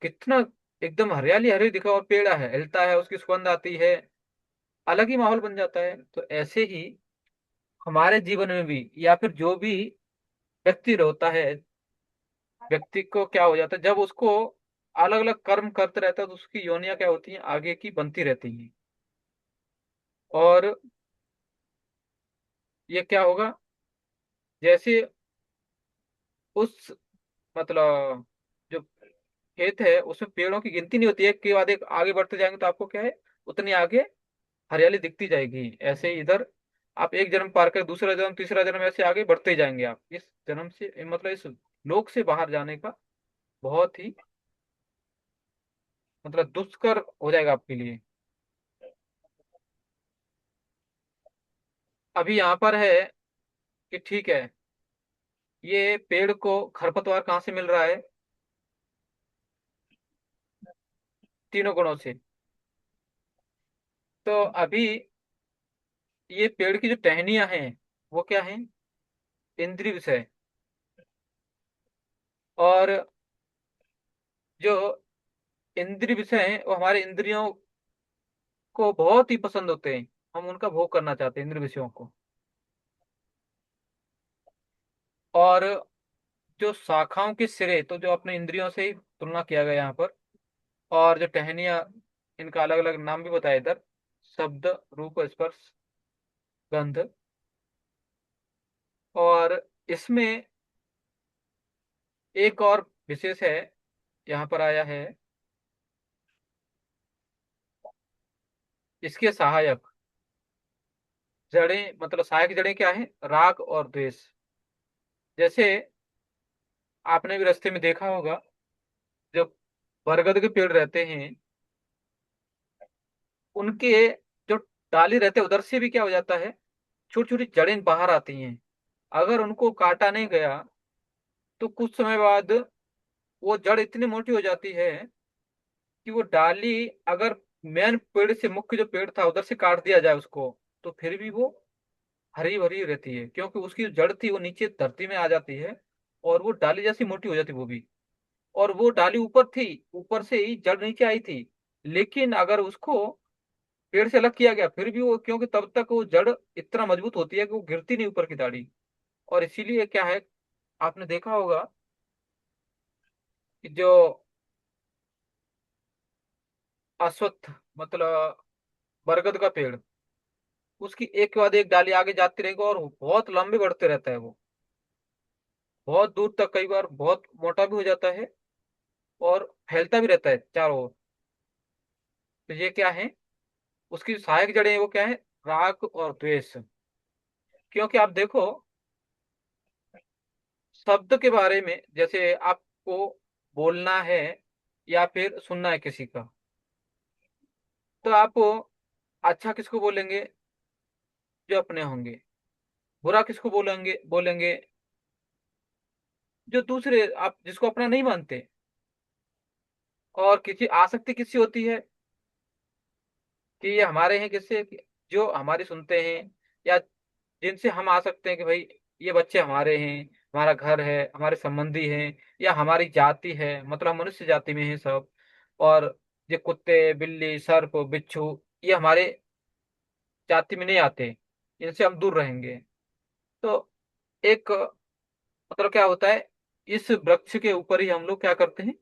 कितना एकदम हरियाली हरियाली दिखा, और पेड़ है हिलता है, उसकी सुगंध आती है, अलग ही माहौल बन जाता है। तो ऐसे ही हमारे जीवन में भी, या फिर जो भी व्यक्ति होता है, व्यक्ति को क्या हो जाता है, जब उसको अलग अलग कर्म करते रहता है, तो उसकी योनियां क्या होती हैं, आगे की बनती रहती हैं। और ये क्या होगा, जैसे उस मतलब जो खेत है उसमें पेड़ों की गिनती नहीं होती है, एक के बाद एक आगे बढ़ते जाएंगे, तो आपको क्या है, उतनी आगे हरियाली दिखती जाएगी। ऐसे ही इधर आप एक जन्म पार कर दूसरा जन्म तीसरा जन्म, ऐसे आगे बढ़ते ही जाएंगे आप, इस जन्म से मतलब इस लोक से बाहर जाने का बहुत ही मतलब दुष्कर हो जाएगा आपके लिए। अभी यहाँ पर है कि ठीक है, ये पेड़ को खरपतवार कहाँ से मिल रहा है, तीनों गुणों से। तो अभी ये पेड़ की जो टहनियां हैं, वो क्या है, इंद्रिय विषय। और जो इंद्रिय विषय हैं वो हमारे इंद्रियों को बहुत ही पसंद होते हैं, हम उनका भोग करना चाहते हैं इंद्रिय विषयों को। और जो शाखाओं के सिरे, तो जो अपने इंद्रियों से ही तुलना किया गया यहाँ पर। और जो टहनियाँ, इनका अलग अलग नाम भी बताया इधर, शब्द रूप स्पर्श गंध। और इसमें एक और विशेष है, यहाँ पर आया है, इसके सहायक जड़ें, मतलब सहायक जड़ें क्या है, राग और द्वेष। जैसे आपने भी रास्ते में देखा होगा, जब बरगद के पेड़ रहते हैं, उनके जो डाली रहते हैं, उधर से भी क्या हो जाता है, छोटी छोटी जड़ें बाहर आती हैं। अगर उनको काटा नहीं गया, तो कुछ समय बाद वो जड़ इतनी मोटी हो जाती है कि वो डाली, अगर मेन पेड़ से, मुख्य जो पेड़ था उधर से काट दिया जाए उसको, तो फिर भी वो हरी भरी रहती है, क्योंकि उसकी जो जड़ थी वो नीचे धरती में आ जाती है, और वो डाली जैसी मोटी हो जाती है वो भी। और वो डाली ऊपर थी, ऊपर से ही जड़ नीचे आई थी, लेकिन अगर उसको पेड़ से अलग किया गया, फिर भी वो, क्योंकि तब तक वो जड़ इतना मजबूत होती है कि वो गिरती नहीं ऊपर की दाढ़ी। और इसीलिए क्या है, आपने देखा होगा कि जो अश्वत्थ मतलब बरगद का पेड़, उसकी एक के बाद एक डाली आगे जाती रहेगी और बहुत लंबे बढ़ते रहता है वो, बहुत दूर तक, कई बार बहुत मोटा भी हो जाता है और फैलता भी रहता है चारों ओर। तो ये क्या है, उसकी जो सहायक जड़ें हैं वो क्या है, राग और द्वेष। क्योंकि आप देखो, शब्द के बारे में जैसे आपको बोलना है या फिर सुनना है किसी का, तो आप अच्छा किसको बोलेंगे, जो अपने होंगे। बुरा किसको बोलेंगे, बोलेंगे जो दूसरे, आप जिसको अपना नहीं मानते। और किसी आसक्ति किससे होती है, कि ये हमारे हैं, किससे, जो हमारी सुनते हैं या जिनसे हम आ सकते हैं कि भाई ये बच्चे हमारे हैं, हमारा घर है, हमारे संबंधी हैं, या हमारी जाति है, मतलब हम मनुष्य जाति में हैं सब। और ये कुत्ते बिल्ली सर्प बिच्छू, ये हमारे जाति में नहीं आते, इनसे हम दूर रहेंगे। तो एक मतलब क्या होता है, इस वृक्ष के ऊपर ही हम लोग क्या करते हैं,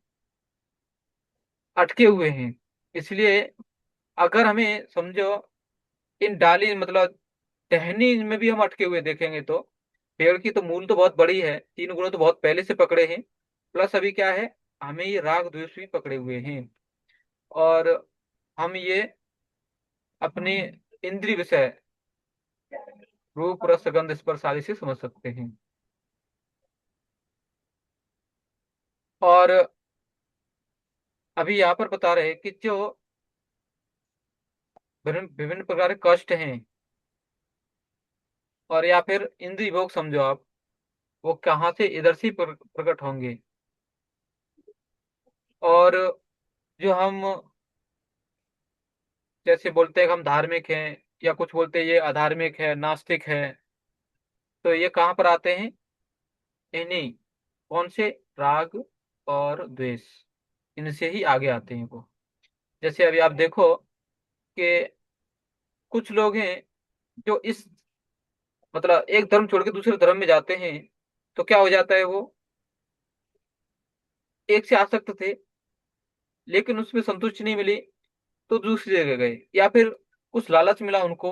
अटके हुए हैं। इसलिए अगर हमें समझो, इन डाली मतलब टहनी में भी हम अटके हुए देखेंगे तो पेड़ की तो मूल तो बहुत बड़ी है, तीन गुण तो बहुत पहले से पकड़े हैं, प्लस अभी क्या है, हमें ये राग द्वेष भी पकड़े हुए हैं। और हम ये अपने इंद्रिय विषय रूप रस गंध स्पर्श आदि से समझ सकते हैं। और अभी यहाँ पर बता रहे हैं कि जो विभिन्न विभिन्न प्रकार के कष्ट हैं, और या फिर इंद्रिय भोग समझो आप, वो कहाँ से, इधर से ही प्रकट होंगे। और जो हम जैसे बोलते हैं कि हम धार्मिक हैं, या कुछ बोलते हैं ये अधार्मिक है, नास्तिक है, तो ये कहाँ पर आते हैं, इन्हीं, कौन से, राग और द्वेष, इनसे ही आगे आते हैं वो। जैसे अभी आप देखो कि कुछ लोग हैं जो इस मतलब एक धर्म छोड़ के दूसरे धर्म में जाते हैं, तो क्या हो जाता है, वो एक से आसक्त थे लेकिन उसमें संतुष्टि नहीं मिली, तो दूसरी जगह गए, या फिर कुछ लालच मिला उनको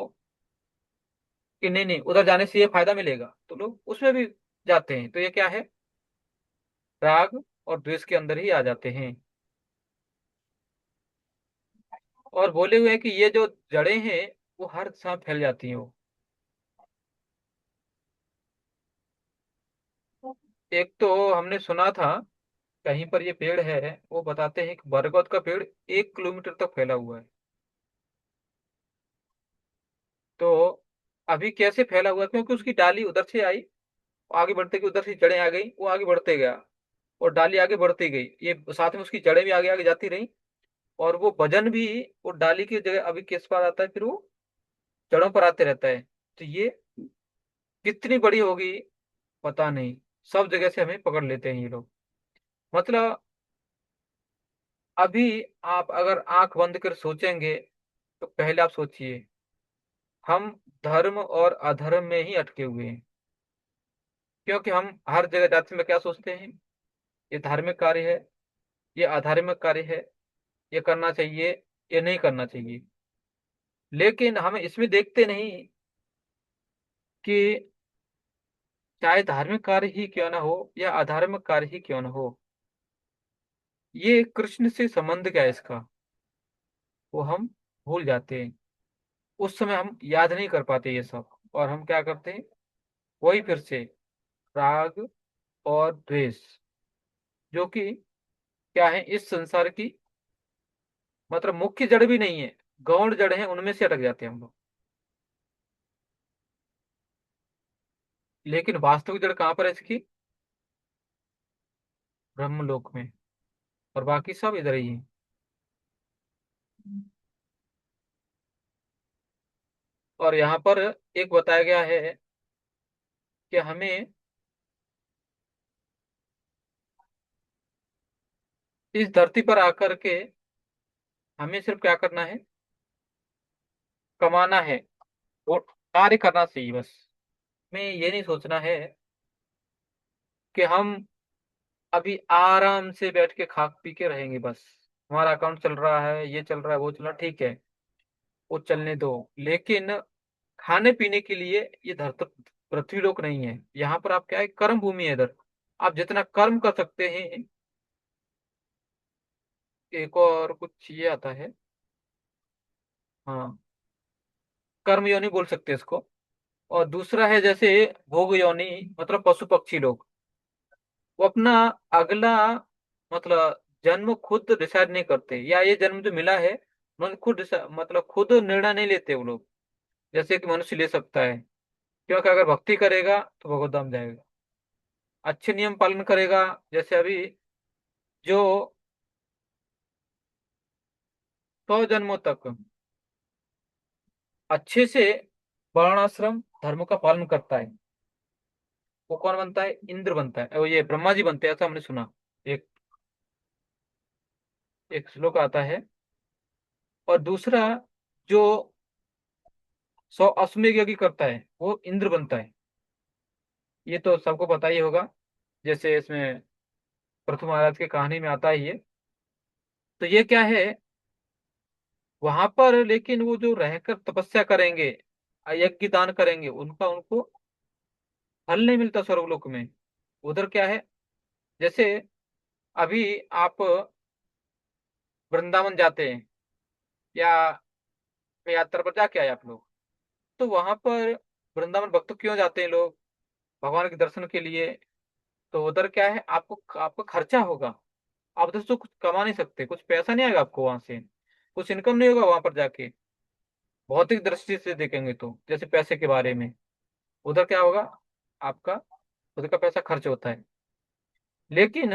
कि नहीं नहीं उधर जाने से ये फायदा मिलेगा, तो लोग उसमें भी जाते हैं। तो ये क्या है, राग और द्वेष के अंदर ही आ जाते हैं। और बोले हुए हैं कि ये जो जड़ें हैं वो हर दिशा में फैल जाती हैं वो। एक तो हमने सुना था कहीं पर, ये पेड़ है, वो बताते हैं कि बरगद का पेड़ 1 किलोमीटर तक फैला हुआ है। तो अभी कैसे फैला हुआ है, क्योंकि उसकी डाली उधर से आई, आगे बढ़ते गई, उधर से जड़ें आ गई, वो आगे बढ़ते गया और डाली आगे बढ़ती गई, ये साथ में उसकी जड़ें भी आगे आगे जाती रही। और वो वजन भी वो डाली की जगह अभी किस पर आता है, फिर वो जड़ों पर आते रहता है। तो ये कितनी बड़ी होगी पता नहीं, सब जगह से हमें पकड़ लेते हैं ये लोग। मतलब अभी आप अगर आंख बंद कर सोचेंगे, तो पहले आप सोचिए, हम धर्म और अधर्म में ही अटके हुए हैं। क्योंकि हम हर जगह जाति में क्या सोचते हैं, ये धार्मिक कार्य है, ये अधार्मिक कार्य है, ये करना चाहिए, ये नहीं करना चाहिए। लेकिन हम इसमें देखते नहीं कि चाहे धार्मिक कार्य ही क्यों ना हो या अधार्मिक कार्य ही क्यों ना हो, ये कृष्ण से संबंध क्या है इसका, वो हम भूल जाते हैं। उस समय हम याद नहीं कर पाते ये सब, और हम क्या करते हैं, वही फिर से राग और द्वेष, जो कि क्या है, इस संसार की मतलब मुख्य जड़ भी नहीं है, गौण जड़ है, उनमें से अटक जाते हैं हम लोग। लेकिन वास्तविक जड़ कहाँ पर है इसकी, ब्रह्मलोक में, और बाकी सब इधर ही है। और यहाँ पर एक बताया गया है कि हमें इस धरती पर आकर के हमें सिर्फ क्या करना है, कमाना है और कार्य करना चाहिए बस। हमें ये नहीं सोचना है कि हम अभी आराम से बैठ के खा पी के रहेंगे बस। हमारा अकाउंट चल रहा है, ये चल रहा है, वो चल रहा है, ठीक है, वो चलने दो। लेकिन खाने पीने के लिए ये धरती पृथ्वी लोक नहीं है। यहाँ पर आप क्या है, कर्म भूमि है इधर। आप जितना कर्म कर सकते हैं। एक और कुछ ये आता है, हाँ, कर्म योनि बोल सकते हैं इसको। और दूसरा है जैसे भोग योनि, मतलब पशु पक्षी लोग, वो अपना अगला मतलब जन्म खुद डिसाइड नहीं करते, या ये जन्म जो मिला है उन्होंने खुद मतलब खुद निर्णय नहीं लेते वो लोग, जैसे कि मनुष्य ले सकता है। क्योंकि अगर भक्ति करेगा तो भगवत धाम जाएगा, अच्छे नियम पालन करेगा। जैसे अभी जो 100 जन्मों तक अच्छे से वर्णाश्रम धर्म का पालन करता है, वो कौन बनता है, इंद्र बनता है, वो ये ब्रह्मा जी बनते हैं, ऐसा हमने सुना। एक एक श्लोक आता है। और दूसरा, जो 100 अश्वमेध यज्ञ करता है वो इंद्र बनता है। ये तो सबको पता ही होगा, जैसे इसमें पृथु महाराज की कहानी में आता है ये। तो ये क्या है, वहां पर लेकिन वो जो रहकर तपस्या करेंगे, यज्ञ दान करेंगे, उनका उनको फल नहीं मिलता स्वर्गलोक में। उधर क्या है, जैसे अभी आप वृंदावन जाते हैं, या यात्रा पर जाके आए आप लोग, तो वहां पर वृंदावन भक्त क्यों जाते हैं लोग, भगवान के दर्शन के लिए। तो उधर क्या है, आपको आपका खर्चा होगा। आप उधर से कुछ कमा नहीं सकते, कुछ पैसा नहीं आएगा आपको वहां से, कुछ इनकम नहीं होगा वहां पर जाके। भौतिक दृष्टि से देखेंगे तो जैसे पैसे के बारे में, उधर क्या होगा, आपका उधर का पैसा खर्च होता है। लेकिन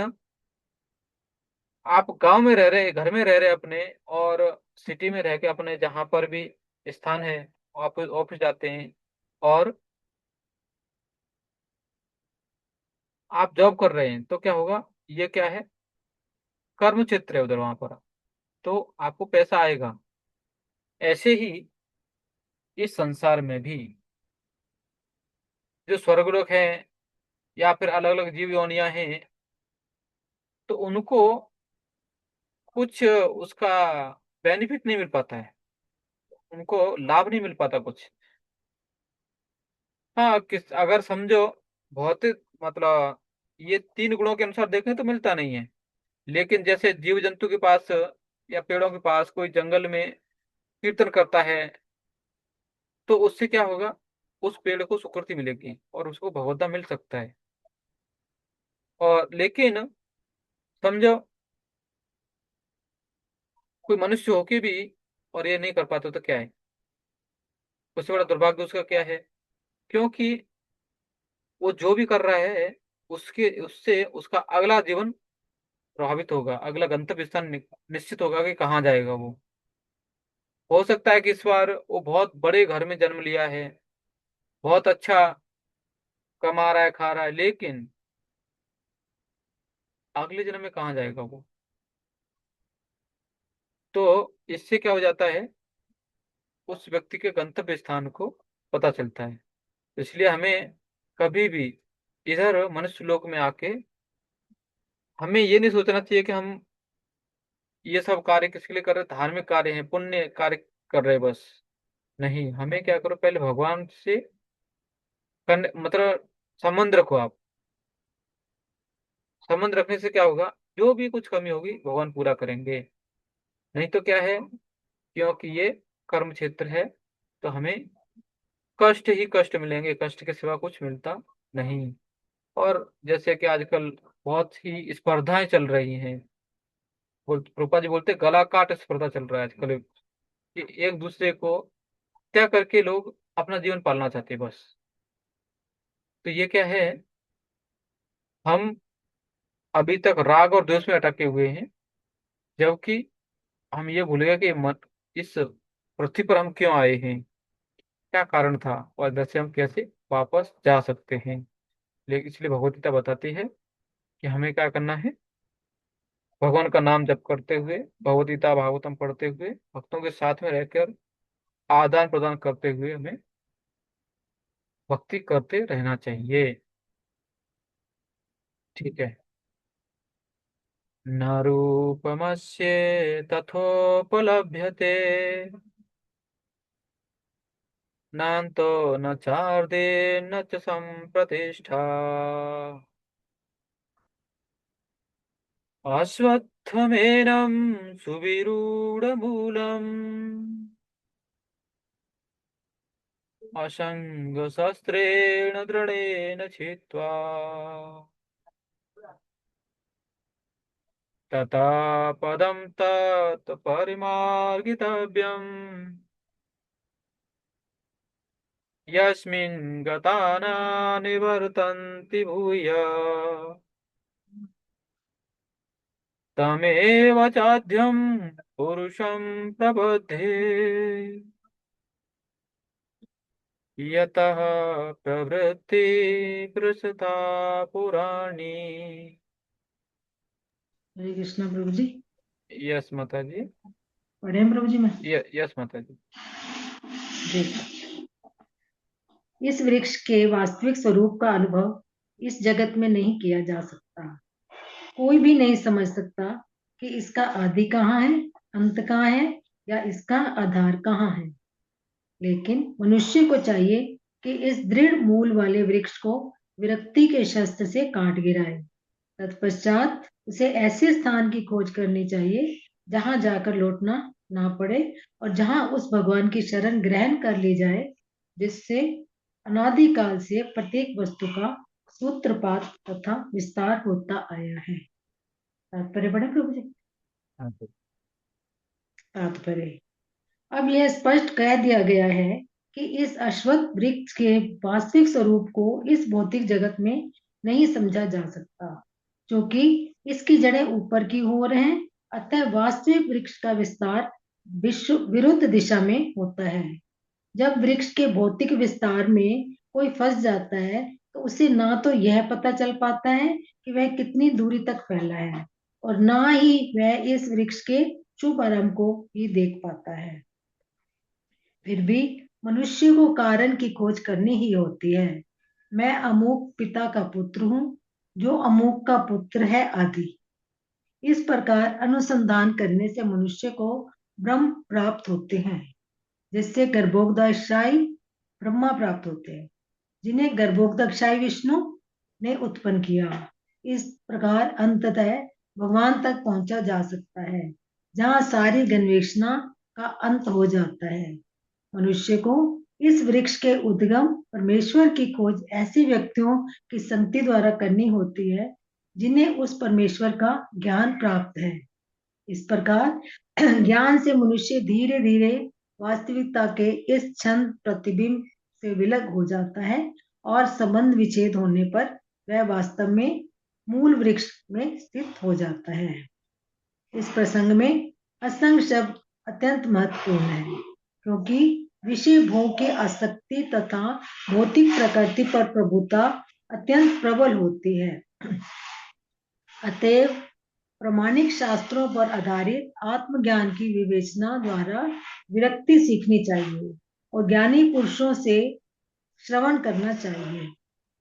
आप गांव में रह रहे, घर में रह रहे अपने, और सिटी में रह के अपने जहां पर भी स्थान है, ऑफिस ऑफिस जाते हैं, और आप जॉब कर रहे हैं, तो क्या होगा, ये क्या है, कर्म क्षेत्र है उधर वहां पर, तो आपको पैसा आएगा। ऐसे ही इस संसार में भी जो स्वर्गलोक है, या फिर अलग अलग जीव योनियां हैं, तो उनको कुछ उसका बेनिफिट नहीं मिल पाता है, उनको लाभ नहीं मिल पाता कुछ। हाँ, किस अगर समझो भौतिक मतलब ये 3 गुणों के अनुसार देखें तो मिलता नहीं है। लेकिन जैसे जीव जंतु के पास या पेड़ों के पास कोई जंगल में कीर्तन करता है, तो उससे क्या होगा, उस पेड़ को सुकृति मिलेगी और उसको भगवता मिल सकता है। और लेकिन समझो कोई मनुष्य होके भी और ये नहीं कर पाता, तो क्या है, उससे बड़ा दुर्भाग्य उसका क्या है। क्योंकि वो जो भी कर रहा है, उसके उससे उसका अगला जीवन प्रभावित होगा, अगला गंतव्य स्थान निश्चित होगा कि कहाँ जाएगा वो। हो सकता है कि इस बार वो बहुत बड़े घर में जन्म लिया है, बहुत अच्छा कमा रहा है, खा रहा है, लेकिन अगले जन्म में कहाँ जाएगा वो। तो इससे क्या हो जाता है, उस व्यक्ति के गंतव्य स्थान को पता चलता है। इसलिए हमें कभी भी इधर मनुष्य लोक में आके हमें ये नहीं सोचना चाहिए कि हम ये सब कार्य किसके लिए कर रहे हैं, धार्मिक कार्य हैं, पुण्य कार्य कर रहे हैं बस। नहीं, हमें क्या करो, पहले भगवान से मतलब संबंध रखो आप। संबंध रखने से क्या होगा, जो भी कुछ कमी होगी भगवान पूरा करेंगे। नहीं तो क्या है, क्योंकि ये कर्म क्षेत्र है, तो हमें कष्ट ही कष्ट मिलेंगे, कष्ट के सिवा कुछ मिलता नहीं। और जैसे कि आजकल बहुत ही स्पर्धाएं चल रही हैं, रूपा जी बोलते गला काट स्पर्धा चल रहा है आजकल, कि एक दूसरे को हत्या करके लोग अपना जीवन पालना चाहते हैं बस। तो ये क्या है, हम अभी तक राग और द्वेष में अटके हुए हैं, जबकि हम ये भूल गए कि इस पृथ्वी पर हम क्यों आए हैं, क्या कारण था, और इधर से हम कैसे वापस जा सकते हैं। लेकिन इसलिए भगवत गीता बताती है कि हमें क्या करना है, भगवान का नाम जप करते हुए, भगवत गीता भागवतम पढ़ते हुए, भक्तों के साथ में रहकर आदान प्रदान करते हुए हमें भक्ति करते रहना चाहिए। ठीक है। न रूपमस्य तथोपलभ्यते नान्तो न चार्दे न च सम्प्रतिष्ठा अश्वत्थमेनं सुविरूढमूलम् असङ्गशस्त्रेण दृढेन छित्त्वा तथा पदं तत् परिमार्गितव्यम् यस्मिन् गता न निवर्तन्ति भूय तमेव चाद्यं पुरुषं प्रबध्ये यतः प्रवृत्ति प्रसृता पुराणी। हरे कृष्णा प्रभु जी। यस माता जी। पढ़े हैं प्रभु जी मैं? यस माता जी। इस वृक्ष के वास्तविक स्वरूप का अनुभव इस जगत में नहीं किया जा सकता। कोई भी नहीं समझ सकता कि इसका आदि कहाँ है, अंत कहाँ है, या इसका आधार कहाँ है। लेकिन मनुष्य को चाहिए कि इस दृढ़ मूल वाले वृक्ष को विरक्ति के शस्त्र से काट गिराए। तत्पश्चात उसे ऐसे स्थान की खोज करनी चाहिए जहां जाकर लौटना ना पड़े और जहां उस भगवान की शरण ग्रहण कर ली जाए जिससे अनादिकाल से प्रत्येक वस्तु का सूत्रपात तथा विस्तार होता आया है। तात्पर्य पढ़े प्रभु जी। हाँ जी। तात्पर्य, अब यह स्पष्ट कह दिया गया है कि इस अश्वत्थ वृक्ष के वास्तविक स्वरूप को इस भौतिक जगत में नहीं समझा जा सकता, क्योंकि इसकी जड़ें ऊपर की ओर हैं। अतः वास्तविक वृक्ष का विस्तार विश्व विरुद्ध दिशा में होता है। जब वृक्ष के भौतिक विस्तार में कोई फंस जाता है तो उसे ना तो यह पता चल पाता है कि वह कितनी दूरी तक फैला है और ना ही वह इस वृक्ष के शुभ आरंभ को ही देख पाता है। फिर भी मनुष्य को कारण की खोज करनी ही होती है। मैं अमुक पिता का पुत्र हूँ, जो अमुक का पुत्र है आदि। इस प्रकार अनुसंधान करने से मनुष्य को ब्रह्म प्राप्त होते हैं, जिससे गर्भोदकशायी ब्रह्मा प्राप्त होते हैं, जिन्हें गर्भोदकशायी विष्णु ने उत्पन्न किया। इस प्रकार अंततः भगवान तक पहुंचा जा सकता है, जहां सारी गन्वेषणा का अंत हो जाता है। मनुष्य को इस वृक्ष के उद्गम परमेश्वर की खोज ऐसे व्यक्तियों की संगति द्वारा करनी होती है जिन्हें उस परमेश्वर का ज्ञान प्राप्त है। इस प्रकार ज्ञान से मनुष्य धीरे धीरे वास्तविकता के इस क्षण प्रतिबिंब से विलग हो जाता है और संबंध विच्छेद होने पर वह वास्तव में मूल वृक्ष में स्थित हो जाता है। इस प्रसंग में असंग शब्द अत्यंत महत्वपूर्ण है, क्योंकि विषय भोग की आसक्ति तथा भौतिक प्रकृति पर प्रभुता अत्यंत प्रबल होती है। अतएव प्रामाणिक शास्त्रों पर आधारित आत्मज्ञान की विवेचना द्वारा विरक्ति सीखनी चाहिए और ज्ञानी पुरुषों से श्रवण करना चाहिए।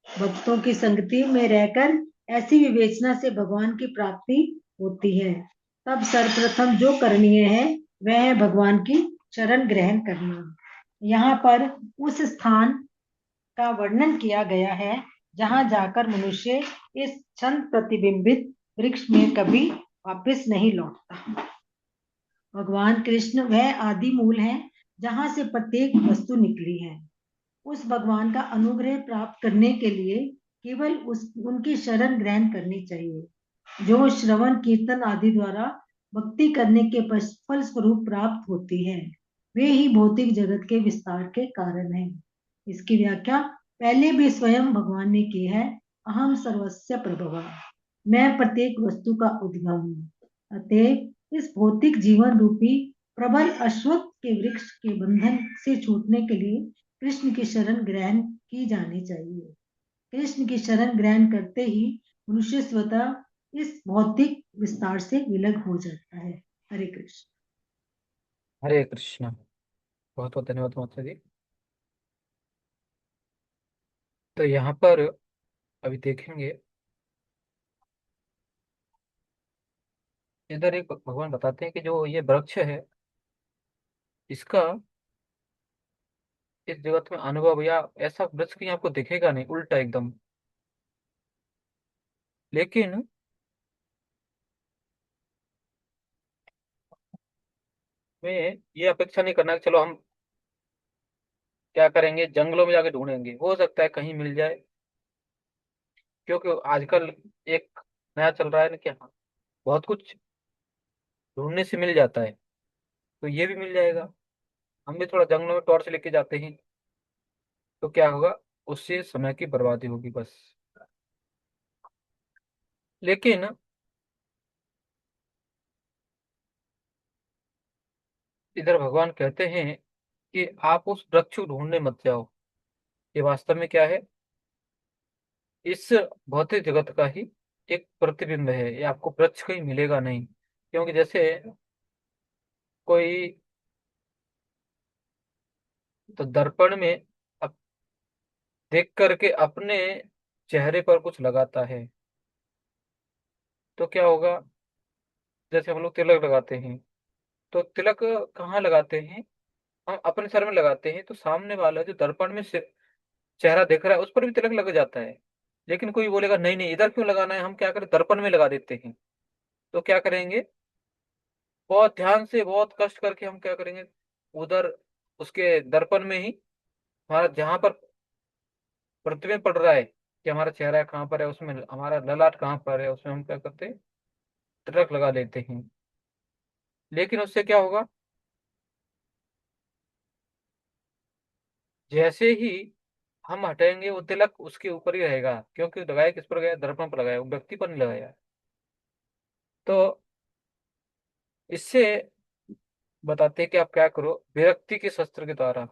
भक्तों की संगति में रहकर ऐसी विवेचना से भगवान की प्राप्ति होती है। तब सर्वप्रथम जो करणीय है वह है भगवान की शरण ग्रहण करना। यहाँ पर उस स्थान का वर्णन किया गया है जहां जाकर मनुष्य इस क्षण प्रतिबिंबित वृक्ष में कभी वापस नहीं लौटता। भगवान कृष्ण वह आदि मूल है जहां से प्रत्येक वस्तु निकली है। उस भगवान का अनुग्रह प्राप्त करने के लिए केवल उनकी शरण ग्रहण करनी चाहिए, जो श्रवण कीर्तन आदि द्वारा भक्ति करने के फल स्वरूप प्राप्त होती है। वे ही भौतिक जगत के विस्तार के कारण है। इसकी व्याख्या पहले भी स्वयं भगवान ने की है। अहम सर्वस्य प्रभव, मैं प्रत्येक वस्तु का उद्गम हूँ। अतः इस भौतिक जीवन रूपी प्रबल अश्वत्थ के वृक्ष के बंधन से छूटने के लिए कृष्ण की शरण ग्रहण की जानी चाहिए। कृष्ण की शरण ग्रहण करते ही मनुष्य स्वतः इस भौतिक विस्तार से विलग हो जाता है। हरे कृष्ण। हरे कृष्ण। बहुत बहुत धन्यवाद माता जी। तो यहाँ पर अभी देखेंगे इधर एक भगवान बताते हैं कि जो ये वृक्ष है, इसका इस जगत में अनुभव या ऐसा वृक्ष कहीं आपको दिखेगा नहीं, उल्टा एकदम। लेकिन मैं ये अपेक्षा नहीं करना कि चलो हम क्या करेंगे, जंगलों में जाके ढूंढेंगे, हो सकता है कहीं मिल जाए। क्योंकि आजकल एक नया चल रहा है ना कि हाँ, बहुत कुछ ढूंढने से मिल जाता है, तो ये भी मिल जाएगा। हम भी थोड़ा जंगलों में टॉर्च लेके जाते हैं, तो क्या होगा, उससे समय की बर्बादी होगी बस। लेकिन इधर भगवान कहते हैं कि आप उस वृक्ष को ढूंढने मत जाओ। ये वास्तव में क्या है, इस भौतिक जगत का ही एक प्रतिबिंब है। ये आपको वृक्ष कहीं मिलेगा नहीं। क्योंकि जैसे कोई तो दर्पण में अब देख करके अपने चेहरे पर कुछ लगाता है, तो क्या होगा, जैसे हम लोग तिलक लगाते हैं, तो तिलक कहाँ लगाते हैं, हम अपने सर में लगाते हैं, तो सामने वाला जो दर्पण में चेहरा देख रहा है उस पर भी तिलक लग जाता है। लेकिन कोई बोलेगा नहीं नहीं, इधर क्यों लगाना है, हम क्या करें, दर्पण में लगा देते हैं। तो क्या करेंगे, बहुत ध्यान से, बहुत कष्ट करके हम क्या करेंगे, उधर उसके दर्पण में ही हमारा जहां पर प्रतिबिंब पड़ रहा है कि हमारा चेहरा कहाँ पर है, उसमें हमारा ललाट कहाँ पर है, उसमें हम क्या करते हैं, तिलक लगा लेते हैं। लेकिन उससे क्या होगा, जैसे ही हम हटेंगे वो तिलक उसके ऊपर ही रहेगा। क्योंकि लगाया किस पर गया, दर्पण पर लगाया, वो व्यक्ति पर नहीं लगाया। तो इससे बताते हैं कि आप क्या करो, विरक्ति के शस्त्र के द्वारा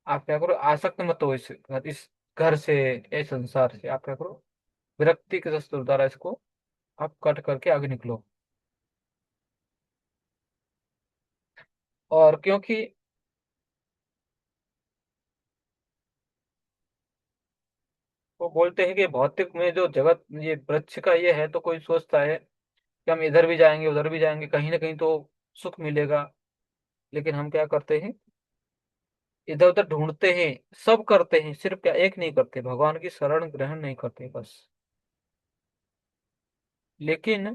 आप क्या करो, आसक्त मत हो इस घर से, इस संसार से। आप क्या करो, विरक्ति के शस्त्र द्वारा इसको आप कट करके आगे निकलो। और क्योंकि वो बोलते हैं कि भौतिक में जो जगत, ये वृक्ष का ये है, तो कोई सोचता है कि हम इधर भी जाएंगे उधर भी जाएंगे, कहीं ना कहीं तो सुख मिलेगा। लेकिन हम क्या करते हैं, इधर उधर ढूंढते हैं, सब करते हैं, सिर्फ क्या एक नहीं करते, भगवान की शरण ग्रहण नहीं करते बस। लेकिन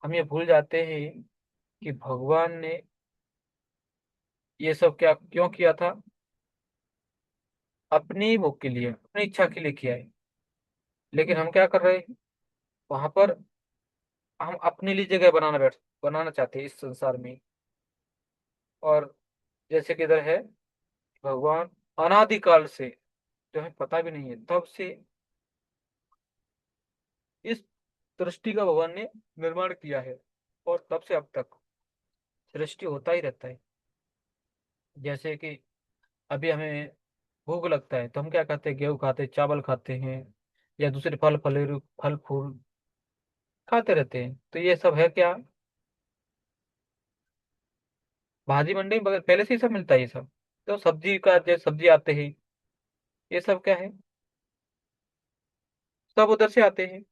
हम ये भूल जाते हैं कि भगवान ने ये सब क्या क्यों किया था, अपनी भोग के लिए, अपनी इच्छा के लिए किया है। लेकिन हम क्या कर रहे हैं, वहां पर हम अपने लिए जगह बनाना चाहते हैं इस संसार में। और जैसे कि इधर है, भगवान अनादिकाल से, जो हमें पता भी नहीं है तब से, इस सृष्टि का भगवान ने निर्माण किया है। और तब से अब तक सृष्टि होता ही रहता है। जैसे कि अभी हमें भूख लगता है तो हम क्या खाते हैं, गेहूं खाते हैं, चावल खाते हैं, या दूसरे फल फूल खाते रहते हैं। तो ये सब है क्या, भाजी मंडी में पहले से ही सब मिलता है ये सब। तो सब्जी का, जो सब्जी आते हैं, ये सब क्या है, सब उधर से आते हैं,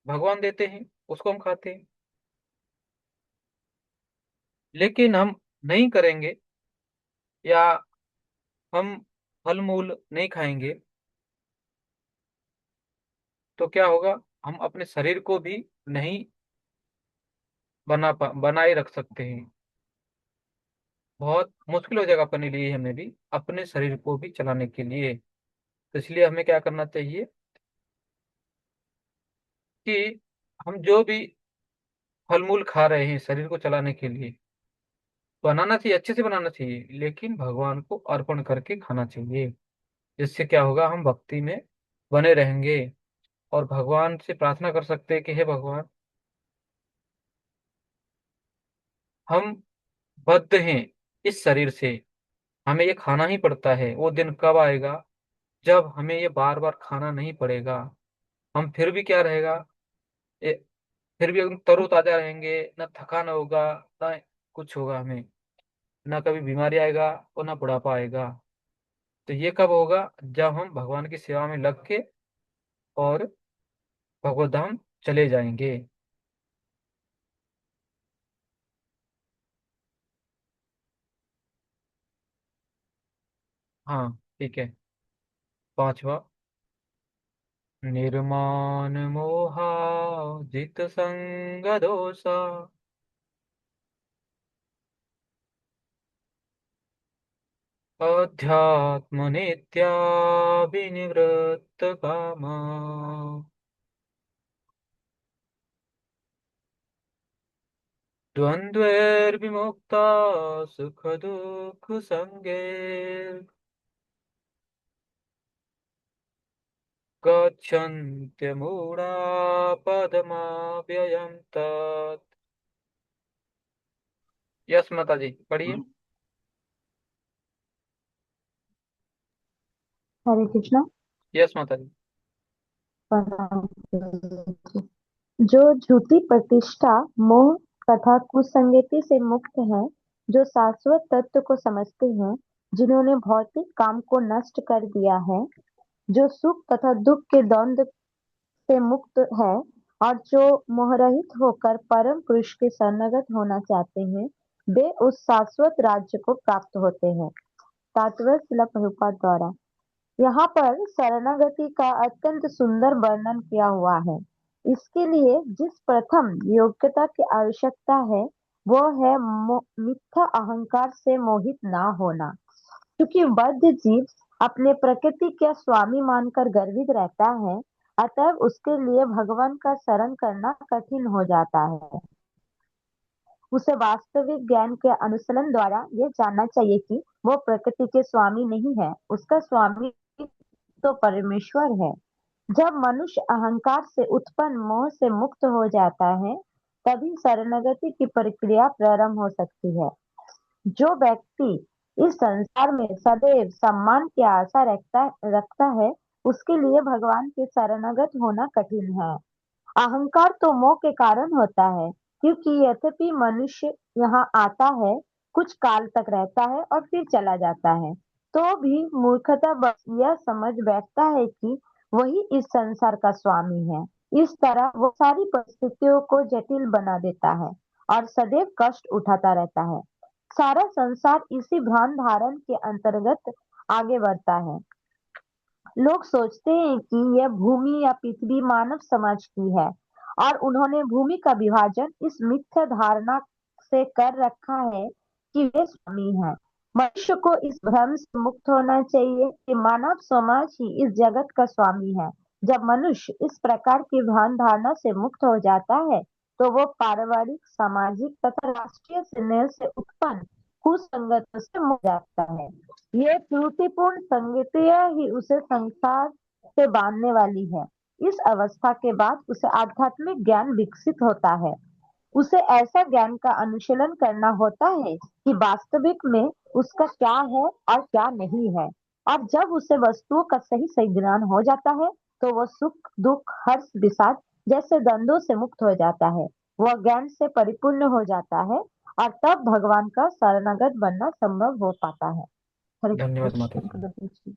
भगवान देते हैं, उसको हम खाते हैं। लेकिन हम नहीं करेंगे, या हम फल मूल नहीं खाएंगे, तो क्या होगा, हम अपने शरीर को भी नहीं बनाए रख सकते हैं। बहुत मुश्किल हो जाएगा अपने लिए, हमें भी अपने शरीर को भी चलाने के लिए। तो इसलिए हमें क्या करना चाहिए कि हम जो भी फल मूल खा रहे हैं शरीर को चलाने के लिए, बनाना चाहिए, अच्छे से बनाना चाहिए, लेकिन भगवान को अर्पण करके खाना चाहिए। जिससे क्या होगा, हम भक्ति में बने रहेंगे, और भगवान से प्रार्थना कर सकते हैं कि हे भगवान, हम बद्ध हैं इस शरीर से, हमें ये खाना ही पड़ता है। वो दिन कब आएगा जब हमें ये बार बार खाना नहीं पड़ेगा, हम फिर भी क्या रहेगा, ये फिर भी एकदम तरोताजा रहेंगे, ना थकान होगा, ना कुछ होगा हमें, ना कभी बीमारी आएगा और ना बुढ़ापा आएगा। तो ये कब होगा, जब हम भगवान की सेवा में लग के और भगवत धाम चले जाएंगे। हाँ ठीक है। पांचवा, निर्माण मोहा जित संग दोषा, अध्यात्म नित्या विनिवृत्त कामा, द्वंद्वैर्विमुक्ता सुख दुख संगे, गच्छन्त्यमूढा पदमाव्ययं तत्। यस माता जी पढ़िए। हरे कृष्णा। यस माता जी। प्रणाम प्रभु। जो झूठी प्रतिष्ठा, मोह तथा कुसंगति से मुक्त है, जो शाश्वत तत्व को समझते हैं, जिन्होंने भौतिक काम को नष्ट कर दिया है, जो सुख तथा दुख के द्वंद्व से मुक्त है, और जो मोहरहित होकर परम पुरुष के शरणगत होना चाहते हैं, वे उस शाश्वत राज्य को प्राप्त होते हैं। तात्पर्य शिला प्रभुपाद द्वारा। यहाँ पर शरणागति का अत्यंत सुंदर वर्णन किया हुआ है। इसके लिए जिस प्रथम योग्यता की आवश्यकता है, वो है मिथ्या अहंकार से मोहित ना होना। क्योंकि बद्ध जीव अपने प्रकृति के स्वामी मानकर गर्वित रहता है, अतः उसके लिए भगवान का शरण करना कठिन हो जाता है। उसे वास्तविक ज्ञान के अनुसरण द्वारा यह जानना चाहिए कि वो प्रकृति के स्वामी नहीं है, उसका स्वामी तो परमेश्वर है। जब मनुष्य अहंकार से उत्पन्न मोह से मुक्त हो जाता है, तभी शरणागति की प्रक्रिया प्रारंभ हो सकती है। जो व्यक्ति इस संसार में सदैव सम्मान की आशा रखता है, उसके लिए भगवान के शरणागत होना कठिन है। अहंकार तो मोह के कारण होता है, क्योंकि यद्यपि मनुष्य यहाँ आता है, कुछ काल तक रहता है और फिर चला जाता है, तो भी मूर्खता बस यह समझ बैठता है कि वही इस संसार का स्वामी है। इस तरह वो सारी परिस्थितियों को जटिल बना देता है और सदैव कष्ट उठाता रहता है। सारा संसार इसी भ्रम धारण के अंतर्गत आगे बढ़ता है। लोग सोचते हैं कि यह भूमि या पृथ्वी मानव समाज की है, और उन्होंने भूमि का विभाजन इस मिथ्या धारणा से कर रखा है कि वे स्वामी हैं। मनुष्य को इस भ्रम से मुक्त होना चाहिए कि मानव समाज ही इस जगत का स्वामी है। जब मनुष्य इस प्रकार की भ्रम धारणा से मुक्त हो जाता है, तो वो पारिवारिक, सामाजिक तथा राष्ट्रीय स्नेह से उत्पन्न कुसंगत से मुक्त जाता है। ये त्रुटिपूर्ण संगतियां ही उसे संसार से बांधने वाली है। इस अवस्था के बाद उसे आध्यात्मिक ज्ञान विकसित होता है। उसे ऐसा ज्ञान का अनुशीलन करना होता है कि वास्तविक में उसका क्या है और क्या नहीं है। और जब उसे वस्तुओं का सही सही ज्ञान हो जाता है, तो वह सुख दुख हर्ष विषाद जैसे द्वंद्वों से मुक्त हो जाता है। वह ज्ञान से परिपूर्ण हो जाता है, और तब भगवान का शरणागत बनना संभव हो पाता है। हरे धन्यवाद माता कृष्ण जी। प्रभु जी।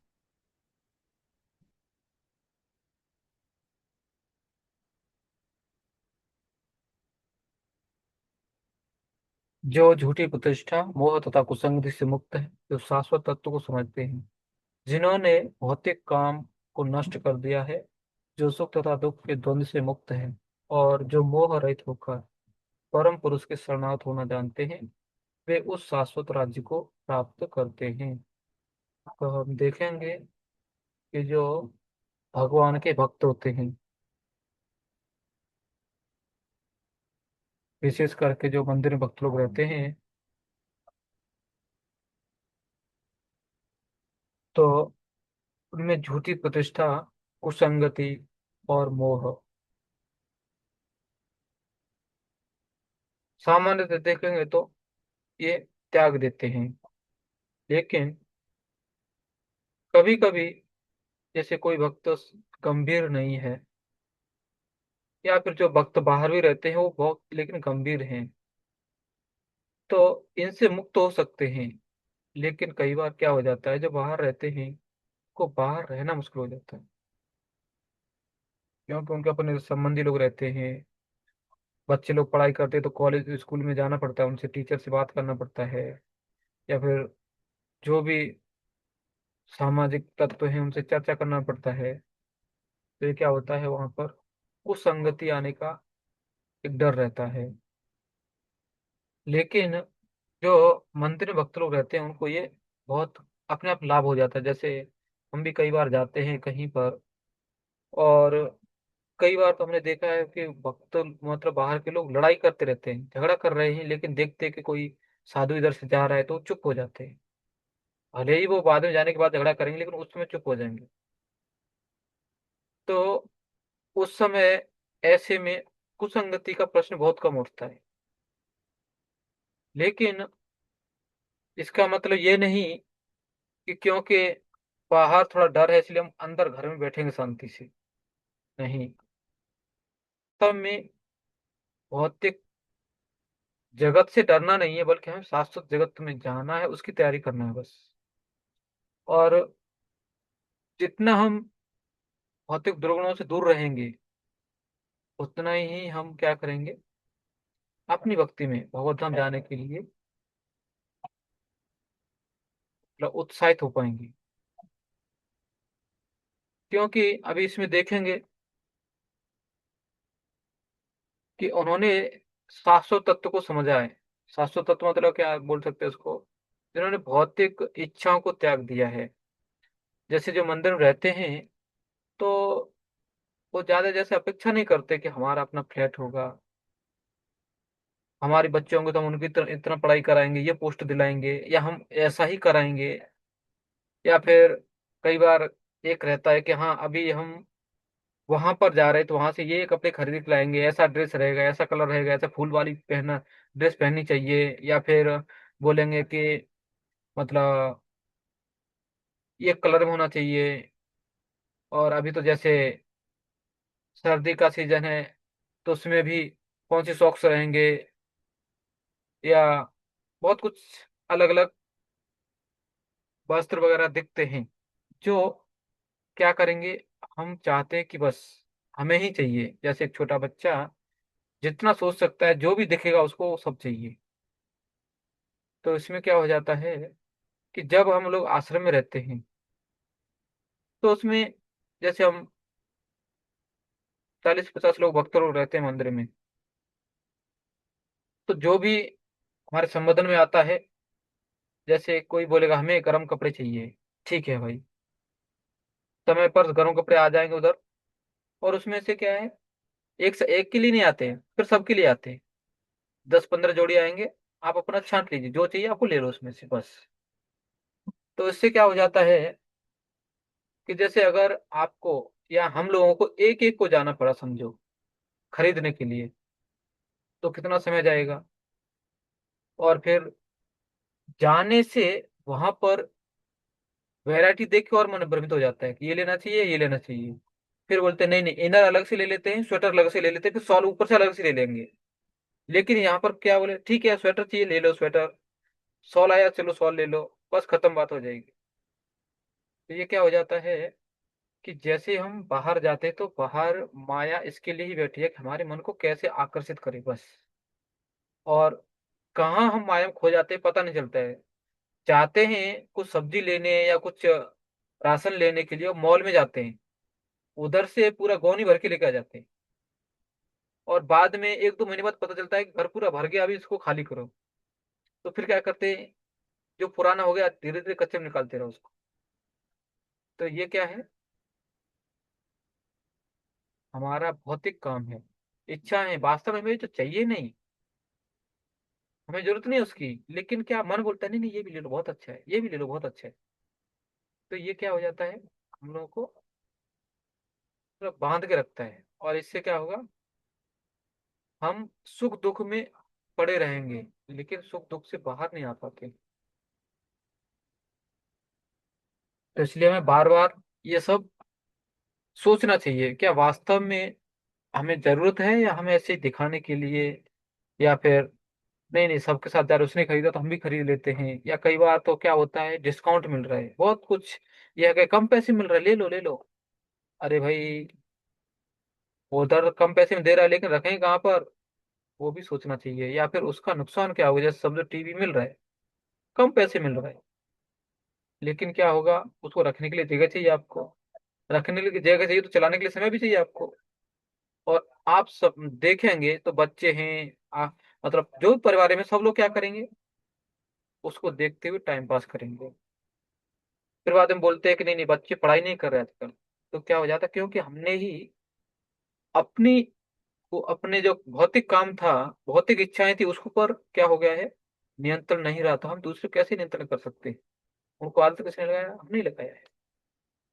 जो झूठी प्रतिष्ठा, मोह तथा कुसंगति से मुक्त है, जो शाश्वत तत्व को समझते हैं, जिन्होंने भौतिक काम को नष्ट कर दिया है, जो सुख तथा दुख के द्वंद्व से मुक्त है, और जो मोह रहित होकर परम पुरुष के शरणागत होना जानते हैं, वे उस शाश्वत राज्य को प्राप्त करते हैं। तो हम देखेंगे कि जो भगवान के भक्त होते हैं, विशेष करके जो मंदिर में भक्त लोग रहते हैं, तो उनमें झूठी प्रतिष्ठा, कुसंगति और मोह सामान्यतः देखेंगे तो ये त्याग देते हैं। लेकिन कभी कभी जैसे कोई भक्त गंभीर नहीं है, या फिर जो भक्त बाहर भी रहते हैं वो बहुत लेकिन गंभीर हैं, तो इनसे मुक्त हो सकते हैं। लेकिन कई बार क्या हो जाता है, जो बाहर रहते हैं को बाहर रहना मुश्किल हो जाता है, क्योंकि उनके अपने संबंधी लोग रहते हैं। बच्चे लोग पढ़ाई करते हैं तो कॉलेज स्कूल में जाना पड़ता है, उनसे टीचर से बात करना पड़ता है, या फिर जो भी सामाजिक तत्व हैं उनसे चर्चा करना पड़ता है। तो ये क्या होता है, वहां पर कुसंगति आने का एक डर रहता है। लेकिन जो मंदिर में भक्त लोग रहते हैं उनको ये बहुत अपने आप लाभ हो जाता है। जैसे हम भी कई बार जाते हैं कहीं पर, और कई बार तो हमने देखा है कि भक्त मतलब बाहर के लोग लड़ाई करते रहते हैं, झगड़ा कर रहे हैं, लेकिन देखते हैं कि कोई साधु इधर से जा रहा है तो वो चुप हो जाते हैं। भले ही वो बाद में जाने के बाद झगड़ा करेंगे, लेकिन उस समय चुप हो जाएंगे। तो उस समय ऐसे में कुसंगति का प्रश्न बहुत कम उठता है। लेकिन इसका मतलब ये नहीं कि क्योंकि बाहर थोड़ा डर है इसलिए हम अंदर घर में बैठेंगे शांति से। नहीं, तब में भौतिक जगत से डरना नहीं है, बल्कि हमें शाश्वत जगत में जाना है, उसकी तैयारी करना है बस। और जितना हम भौतिक दुर्गुणों से दूर रहेंगे, उतना ही हम क्या करेंगे, अपनी भक्ति में भगवत धाम जाने के लिए मतलब उत्साहित हो पाएंगे। क्योंकि अभी इसमें देखेंगे कि उन्होंने शाश्वत तत्व को समझा है। शाश्वत तत्व मतलब क्या बोल सकते हैं उसको, जिन्होंने भौतिक इच्छाओं को त्याग दिया है। जैसे जो मंदिर में रहते हैं, तो वो ज्यादा जैसे अपेक्षा नहीं करते कि हमारा अपना फ्लैट होगा, हमारे बच्चे होंगे तो हम उनकी इतना पढ़ाई कराएंगे, ये पोस्ट दिलाएंगे, या हम ऐसा ही कराएंगे। या फिर कई बार एक रहता है कि हाँ अभी हम वहां पर जा रहे हैं तो वहां से ये कपड़े खरीद के लाएंगे, ऐसा ड्रेस रहेगा, ऐसा कलर रहेगा, ऐसा फूल वाली पहना ड्रेस पहननी चाहिए। या फिर बोलेंगे कि मतलब ये कलर में होना चाहिए। और अभी तो जैसे सर्दी का सीजन है, तो उसमें भी कौन से सॉक्स रहेंगे, या बहुत कुछ अलग अलग वस्त्र वगैरह दिखते हैं, जो क्या करेंगे, हम चाहते हैं कि बस हमें ही चाहिए। जैसे एक छोटा बच्चा जितना सोच सकता है, जो भी दिखेगा उसको वो सब चाहिए। तो इसमें क्या हो जाता है कि जब हम लोग आश्रम में रहते हैं, तो उसमें जैसे हम 40-50 लोग भक्त लोग रहते हैं मंदिर में, तो जो भी हमारे संबोधन में आता है, जैसे कोई बोलेगा हमें गर्म कपड़े चाहिए, ठीक है भाई, समय पर गर्म कपड़े आ जाएंगे उधर। और उसमें से क्या है, एक से एक के लिए नहीं आते हैं, फिर सबके लिए आते हैं। 10-15 जोड़ी आएंगे, आप अपना छांट लीजिए, जो चाहिए आपको ले लो उसमें से बस। तो इससे क्या हो जाता है कि जैसे अगर आपको या हम लोगों को एक एक को जाना पड़ा समझो खरीदने के लिए, तो कितना समय जाएगा। और फिर जाने से वहां पर वैरायटी देख के और मन भ्रमित हो जाता है कि ये लेना चाहिए, ये लेना चाहिए। फिर बोलते हैं नहीं नहीं, इनर अलग से ले लेते हैं, स्वेटर अलग से ले लेते हैं, फिर शॉल ऊपर से अलग से ले लेंगे। लेकिन यहाँ पर क्या बोले, ठीक है स्वेटर चाहिए ले लो स्वेटर, शॉल आया चलो शॉल ले लो, बस खत्म बात हो जाएगी। तो ये क्या हो जाता है कि जैसे हम बाहर जाते हैं, तो बाहर माया इसके लिए ही बैठी है कि हमारे मन को कैसे आकर्षित करे बस। और कहाँ हम माया में खो जाते हैं पता नहीं चलता है। जाते हैं कुछ सब्जी लेने या कुछ राशन लेने के लिए, और मॉल में जाते हैं, उधर से पूरा गोनी भर के लेके आ जाते हैं। और बाद में 1-2 महीने बाद पता चलता है कि घर पूरा भर गया, अभी इसको खाली करो। तो फिर क्या करते हैं, जो पुराना हो गया धीरे धीरे कच्चे में निकालते रहो उसको। तो ये क्या है, हमारा भौतिक काम है। इच्छा है, वास्तव में हमें तो चाहिए नहीं, हमें जरूरत नहीं है उसकी, लेकिन क्या मन बोलता है नहीं नहीं ये भी ले लो बहुत अच्छा है, ये भी ले लो बहुत अच्छा है। तो ये क्या हो जाता है, हम लोगों को पूरा बांध के रखता है। और इससे क्या होगा, हम सुख दुख में पड़े रहेंगे, लेकिन सुख दुख से बाहर नहीं आ पाते। तो इसलिए हमें बार बार ये सब सोचना चाहिए, क्या वास्तव में हमें जरूरत है, या हमें ऐसे ही दिखाने के लिए। या फिर नहीं नहीं सबके साथ यार उसने खरीदा तो हम भी खरीद लेते हैं। या कई बार तो क्या होता है, डिस्काउंट मिल रहा है बहुत कुछ, यह कि कम पैसे मिल रहा है ले लो ले लो। अरे भाई, वो उधर कम पैसे में दे रहा है लेकिन रखें कहाँ पर, वो भी सोचना चाहिए। या फिर उसका नुकसान क्या होगा, जैसे सब जो टीवी मिल रहा है कम पैसे मिल रहा है, लेकिन क्या होगा, उसको रखने के लिए जगह चाहिए आपको, रखने के लिए जगह चाहिए तो चलाने के लिए समय भी चाहिए आपको। और आप सब देखेंगे तो बच्चे हैं, मतलब जो भी परिवार में सब लोग क्या करेंगे, उसको देखते हुए टाइम पास करेंगे। फिर बाद में बोलते हैं कि नहीं नहीं बच्चे पढ़ाई नहीं कर रहे आजकल। तो क्या हो जाता है, क्योंकि हमने ही अपनी वो अपने जो भौतिक काम था, भौतिक इच्छाएं थी, उसके ऊपर क्या हो गया है, नियंत्रण नहीं रहा। तो हम दूसरे कैसे नियंत्रण कर सकते हैं? उनको आदत किसने लगाया? हमने ही लगाया है।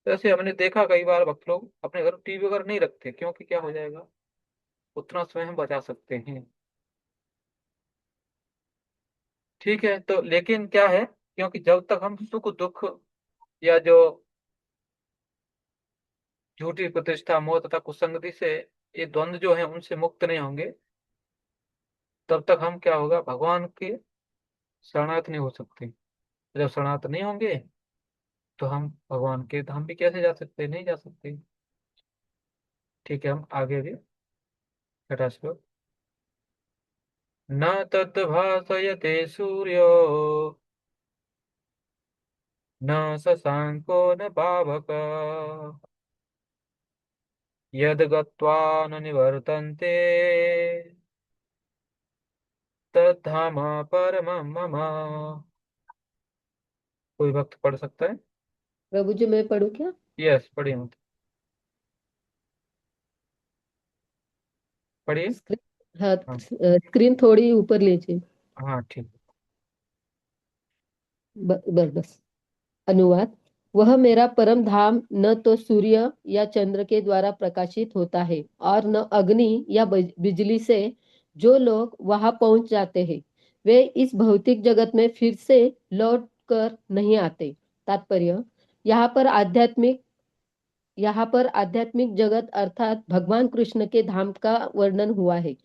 तो ऐसे हमने देखा कई बार भक्त लोग अपने घर टीवी वगैरह नहीं रखते, क्योंकि क्या हो जाएगा, उतना समय हम बचा सकते हैं। ठीक है, तो लेकिन क्या है, क्योंकि जब तक हम सुख दुख या जो झूठी प्रतिष्ठा मोह तथा कुसंगति से, ये द्वंद्व जो है उनसे मुक्त नहीं होंगे, तब तक हम क्या होगा, भगवान के शरणागत नहीं हो सकते। जब शरणागत नहीं होंगे तो हम भगवान के धाम भी कैसे जा सकते? नहीं जा सकते। ठीक है, हम आगे भी छठा श्लोक। न तद्भासयते सूर्यो न शशांको न पावक यद गत्वा न निवर्तन्ते तद्धाम परमं मम। कोई भक्त पढ़ सकता है? प्रभु जी मैं पढ़ूं क्या? यस, पढ़िए, मत पढ़िए। स्क्रीन, हाँ, हाँ स्क्रीन थोड़ी ऊपर लीजिए। हाँ, ठीक। बस बस। अनुवाद। वह मेरा परम धाम न तो सूर्य या चंद्र के द्वारा प्रकाशित होता है और न अग्नि या बिजली से। जो लोग वहां पहुंच जाते हैं वे इस भौतिक जगत में फिर से लौट कर नहीं आते। तात्पर्य। यहाँ पर आध्यात्मिक यहाँ पर आध्यात्मिक जगत अर्थात भगवान कृष्ण के धाम का वर्णन हुआ है,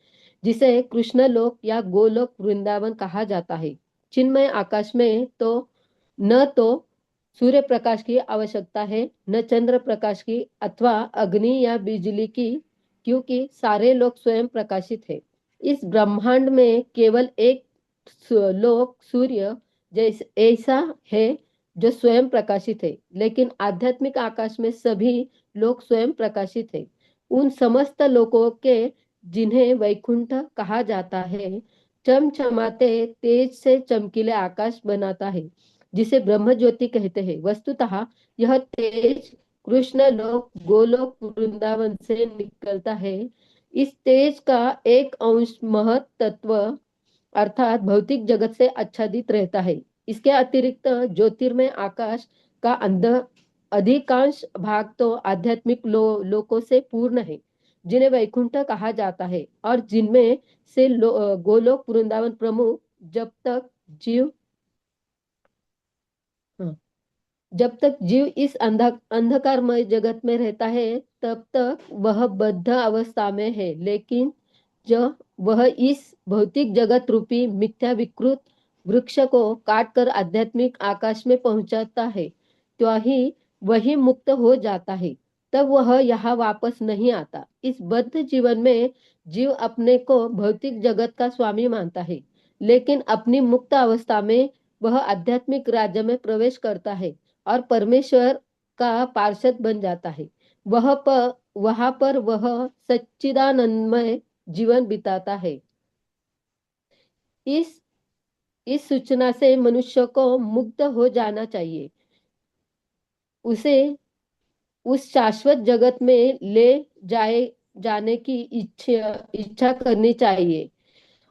जिसे कृष्ण लोक या गोलोक वृंदावन कहा जाता है। चिन्मय आकाश में न तो सूर्य प्रकाश की आवश्यकता है, न चंद्र प्रकाश की अथवा अग्नि या बिजली की, क्योंकि सारे लोग स्वयं प्रकाशित है। इस ब्रह्मांड में केवल एक लोक सूर्य जैसे ऐसा है जो स्वयं प्रकाशित है, लेकिन आध्यात्मिक आकाश में सभी लोग स्वयं प्रकाशित है। उन समस्त लोकों के जिन्हें वैकुंठ कहा जाता है, चमचमाते तेज से चमकीले आकाश बनाता है, जिसे ब्रह्म ज्योति कहते हैं। वस्तुतः यह तेज कृष्ण लोक गोलोक वृंदावन से निकलता है। इस तेज का एक अंश महत तत्व अर्थात भौतिक जगत से आच्छादित रहता है। इसके अतिरिक्त ज्योतिर्मय आकाश का अधिकांश भाग तो आध्यात्मिक लोकों से पूर्ण है, जिन्हें वैकुंठ कहा जाता है और जिनमें से गोलोक वृंदावन प्रमुख। जीव हाँ, जब तक जीव इस अंधकारमय जगत में रहता है तब तक वह बद्ध अवस्था में है, लेकिन जब वह इस भौतिक जगत रूपी मिथ्या विकृत वृक्ष को काट कर आध्यात्मिक आकाश में पहुंचाता है, तो ही वही मुक्त हो जाता है। तब वह यहाँ वापस नहीं आता। इस बद्ध जीवन में जीव अपने को भौतिक जगत का स्वामी मानता है, लेकिन अपनी मुक्त अवस्था में वह आध्यात्मिक राज्य में प्रवेश करता है और परमेश्वर का पार्षद बन जाता है। वहां पर वह सच्चिदानंदमय जीवन बिताता है। इस इस सूचना से मनुष्य को मुक्त हो जाना चाहिए। उसे उस शाश्वत जगत में ले जाए जाने की इच्छा करनी चाहिए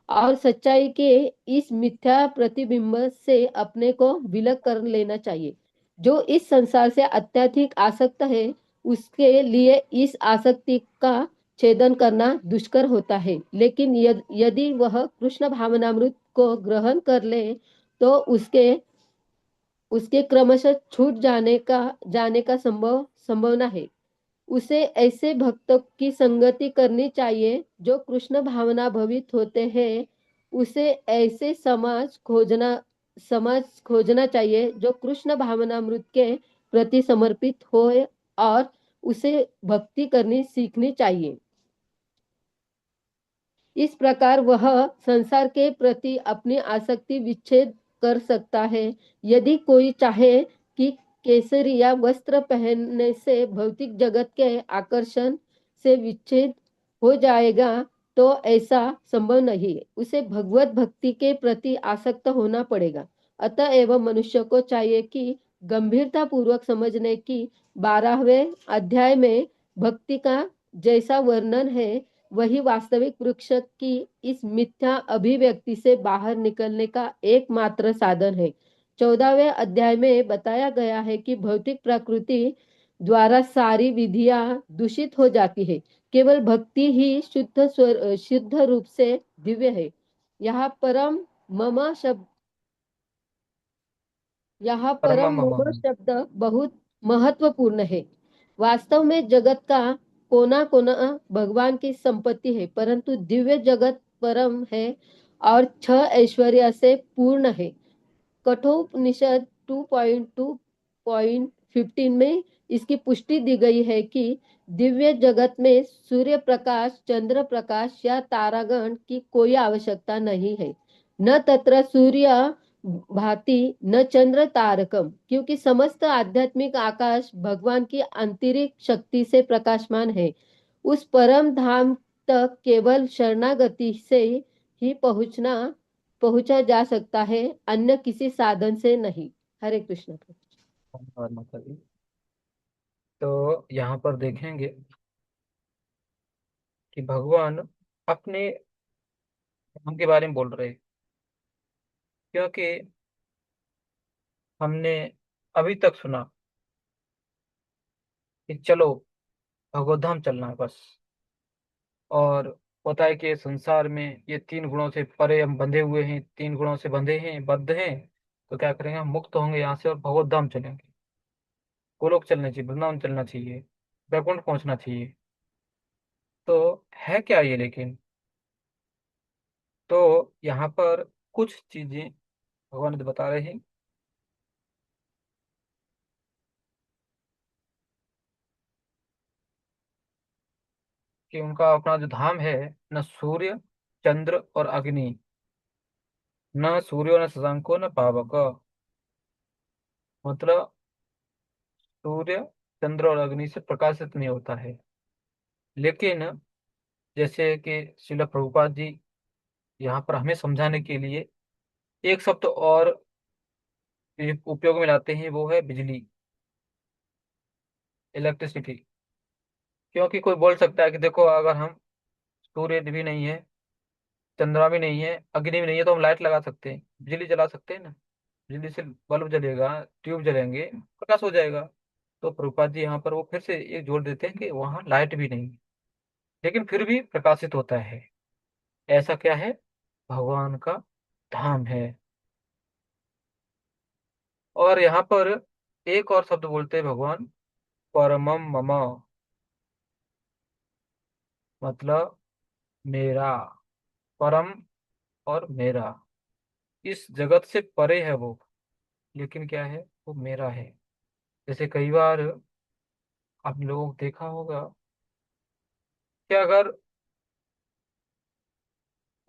और सच्चाई के इस मिथ्या प्रतिबिंब से अपने को विलग कर लेना चाहिए। जो इस संसार से अत्यधिक आसक्त है, उसके लिए इस आसक्ति का छेदन करना दुष्कर होता है, लेकिन यदि वह कृष्ण भावनामृत को ग्रहण कर ले तो उसके उसके क्रमशः छूट जाने का संभावना है। उसे ऐसे भक्तों की संगति करनी चाहिए जो कृष्ण भावना भवित होते हैं। उसे ऐसे समाज खोजना चाहिए जो कृष्ण भावनामृत के प्रति समर्पित हो और उसे भक्ति करनी सीखनी चाहिए। इस प्रकार वह संसार के प्रति अपनी आसक्ति विच्छेद कर सकता है। यदि कोई चाहे कि केसरी या वस्त्र पहनने से भौतिक जगत के आकर्षण से विच्छेद हो जाएगा, तो ऐसा संभव नहीं है। उसे भगवत भक्ति के प्रति आसक्त होना पड़ेगा। अतएव मनुष्य को चाहिए कि गंभीरता पूर्वक समझने की 12वें अध्याय में भक्ति का जैसा वर्णन है, वही वास्तविक वृक्ष की इस मिथ्या अभिव्यक्ति से बाहर निकलने का एकमात्र साधन है। 14वें अध्याय में बताया गया है कि भौतिक प्रकृति द्वारा सारी विधियां दूषित हो जाती है। केवल भक्ति ही शुद्ध रूप से दिव्य है। यहाँ परम परम मम शब्द बहुत महत्वपूर्ण है। वास्तव में जगत का कोना कोना भगवान की संपत्ति है, परंतु दिव्य जगत परम है और 6 ऐश्वर्य से पूर्ण है। कठोपनिषद 2.2.15 में इसकी पुष्टि दी गई है कि दिव्य जगत में सूर्य प्रकाश, चंद्र प्रकाश या तारागण की कोई आवश्यकता नहीं है। न तत्र सूर्य भाति न चंद्र तारकम, क्योंकि समस्त आध्यात्मिक आकाश भगवान की आंतरिक शक्ति से प्रकाशमान है। उस परम धाम तक केवल शरणागति से ही पहुंचा जा सकता है, अन्य किसी साधन से नहीं। हरे कृष्ण। धन्यवाद माता जी। तो यहाँ पर देखेंगे कि भगवान अपने हम के बारे में बोल रहे हैं, क्योंकि हमने अभी तक सुना कि चलो भगवत धाम चलना है बस, और पता है कि ये संसार में ये 3 गुणों से परे हम बंधे हुए हैं, 3 गुणों से बंधे हैं, बद्ध हैं। तो क्या करेंगे, हम मुक्त होंगे यहाँ से और भगवत धाम चलेंगे, गोलोक चलना चाहिए, वृंदावन चलना चाहिए, वैकुंठ पहुंचना चाहिए। तो है क्या ये लेकिन? तो यहाँ पर कुछ चीजें भगवान जी बता रहे हैं कि उनका अपना जो धाम है, न सूर्य चंद्र और अग्नि, न सूर्यो न शशांको न पावक। मतलब सूर्य चंद्र और अग्नि से प्रकाशित नहीं होता है। लेकिन जैसे कि श्रील प्रभुपाद जी यहाँ पर हमें समझाने के लिए एक शब्द और उपयोग में लाते हैं, वो है बिजली, इलेक्ट्रिसिटी। क्योंकि कोई बोल सकता है कि देखो, अगर हम सूर्य भी नहीं है, चंद्रमा भी नहीं है, अग्नि भी नहीं है, तो हम लाइट लगा सकते हैं, बिजली जला सकते हैं ना। बिजली से बल्ब जलेगा, ट्यूब जलेंगे, प्रकाश हो जाएगा। तो प्रभुपाद जी यहाँ पर वो फिर से ये जोड़ देते हैं कि वहाँ लाइट भी नहीं है, लेकिन फिर भी प्रकाशित होता है। ऐसा क्या है? भगवान का धाम है। और यहाँ पर एक और शब्द बोलते हैं भगवान, परमम मम, मतलब मेरा। परम और मेरा, इस जगत से परे है वो, लेकिन क्या है, वो मेरा है। जैसे कई बार आप लोगों को देखा होगा कि अगर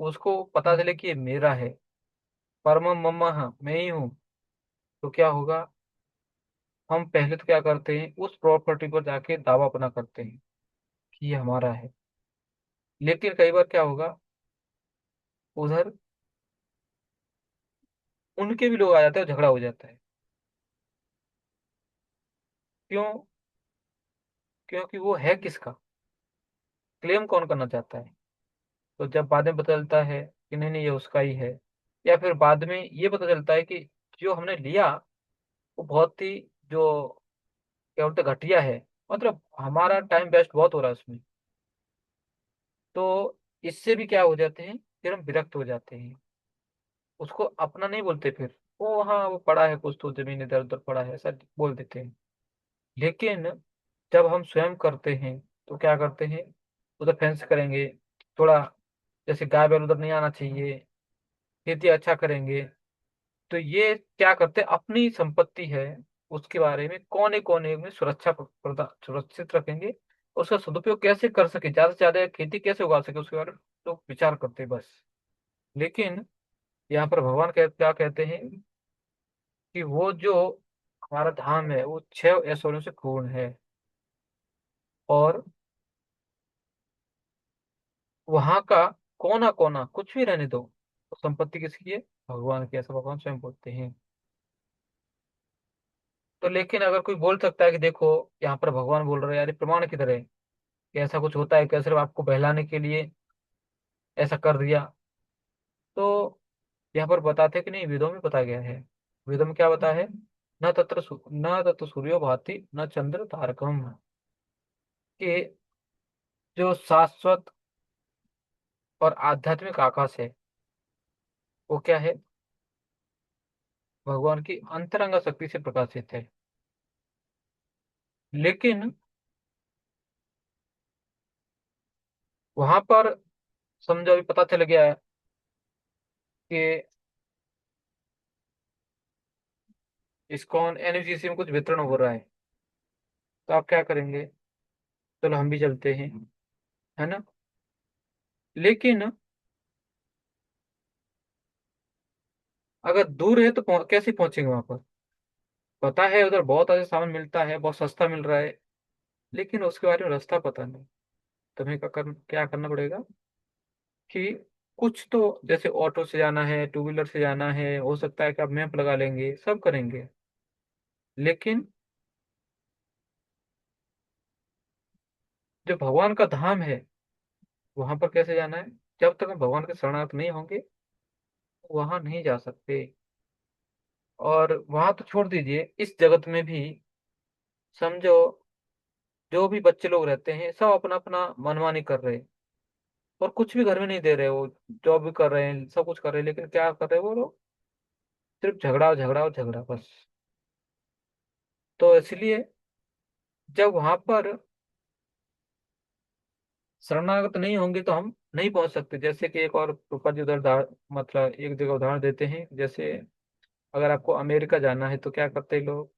उसको पता चले कि ये मेरा है, परम मम्मा, हाँ मैं ही हूँ, तो क्या होगा, हम पहले तो क्या करते हैं, उस प्रॉपर्टी पर जाके दावा अपना करते हैं कि ये हमारा है। लेकिन कई बार क्या होगा, उधर उनके भी लोग आ जाते हैं और झगड़ा हो जाता है। क्यों? क्योंकि वो है किसका, क्लेम कौन करना चाहता है। तो जब बाद में पता चलता है कि नहीं नहीं ये उसका ही है, या फिर बाद में ये पता चलता है कि जो हमने लिया वो बहुत ही, जो क्या बोलते हैं, घटिया है, मतलब हमारा टाइम वेस्ट बहुत हो रहा है उसमें, तो इससे भी क्या हो जाते हैं, फिर हम विरक्त हो जाते हैं। उसको अपना नहीं बोलते, फिर वो हाँ वो पड़ा है कुछ, तो जमीन इधर उधर पड़ा है, ऐसा बोल देते हैं। लेकिन जब हम स्वयं करते हैं तो क्या करते हैं, उधर फेंस करेंगे थोड़ा, जैसे गाय बैल उधर नहीं आना चाहिए, खेती अच्छा करेंगे। तो ये क्या करते हैं, अपनी संपत्ति है उसके बारे में कोने कोने में सुरक्षित रखेंगे। उसका सदुपयोग कैसे कर सके, ज्यादा से ज्यादा खेती कैसे उगा सके, उसके बारे में तो विचार करते हैं बस। लेकिन यहाँ पर भगवान क्या कहते हैं कि वो जो हमारा धाम है वो 6 ऐश्वर्यों से पूर्ण है। और वहां का कोना कोना कुछ भी रहने दो, तो संपत्ति किसकी है? भगवान की, ऐसा भगवान स्वयं बोलते हैं। तो लेकिन अगर कोई बोल सकता है कि देखो यहाँ पर भगवान बोल रहे हैं, यार ये प्रमाण किधर है कि ऐसा कुछ होता है क्या, सिर्फ आपको बहलाने के लिए ऐसा कर दिया? तो यहाँ पर बताते हैं कि नहीं, वेदों में बताया गया है। वेदों में क्या बताया है? न तत्र सूर्यो भाति न चंद्र तारकम, कि जो शाश्वत और आध्यात्मिक आकाश है वो क्या है? भगवान की अंतरंग शक्ति से प्रकाशित है। लेकिन वहां पर समझो अभी पता चल गया है कि इस्कॉन एनएचसीसी में कुछ वितरण हो रहा है, तो आप क्या करेंगे? चलो हम भी चलते हैं, है ना? लेकिन अगर दूर है तो कैसे पहुंचेंगे वहां पर? पता है उधर बहुत अच्छा सामान मिलता है, बहुत सस्ता मिल रहा है, लेकिन उसके बारे में रास्ता पता नहीं। तुम्हें क्या करना पड़ेगा कि कुछ तो, जैसे ऑटो से जाना है, टू व्हीलर से जाना है, हो सकता है कि आप मैप लगा लेंगे, सब करेंगे। लेकिन जो भगवान का धाम है वहां पर कैसे जाना है? जब तक हम भगवान के शरणागत नहीं होंगे वहां नहीं जा सकते। और वहां तो छोड़ दीजिए, इस जगत में भी समझो जो भी बच्चे लोग रहते हैं सब अपना अपना मनमानी कर रहे हैं, और कुछ भी घर में नहीं दे रहे। वो जॉब भी कर रहे हैं, सब कुछ कर रहे हैं, लेकिन क्या कर रहे हैं वो लोग? सिर्फ झगड़ा झगड़ा और झगड़ा बस। तो इसलिए जब वहां पर शरणागत नहीं होंगे तो हम नहीं पहुंच सकते। जैसे कि एक और रूपा जी मतलब एक जगह उदाहरण देते हैं, जैसे अगर आपको अमेरिका जाना है तो क्या करते हैं लोग?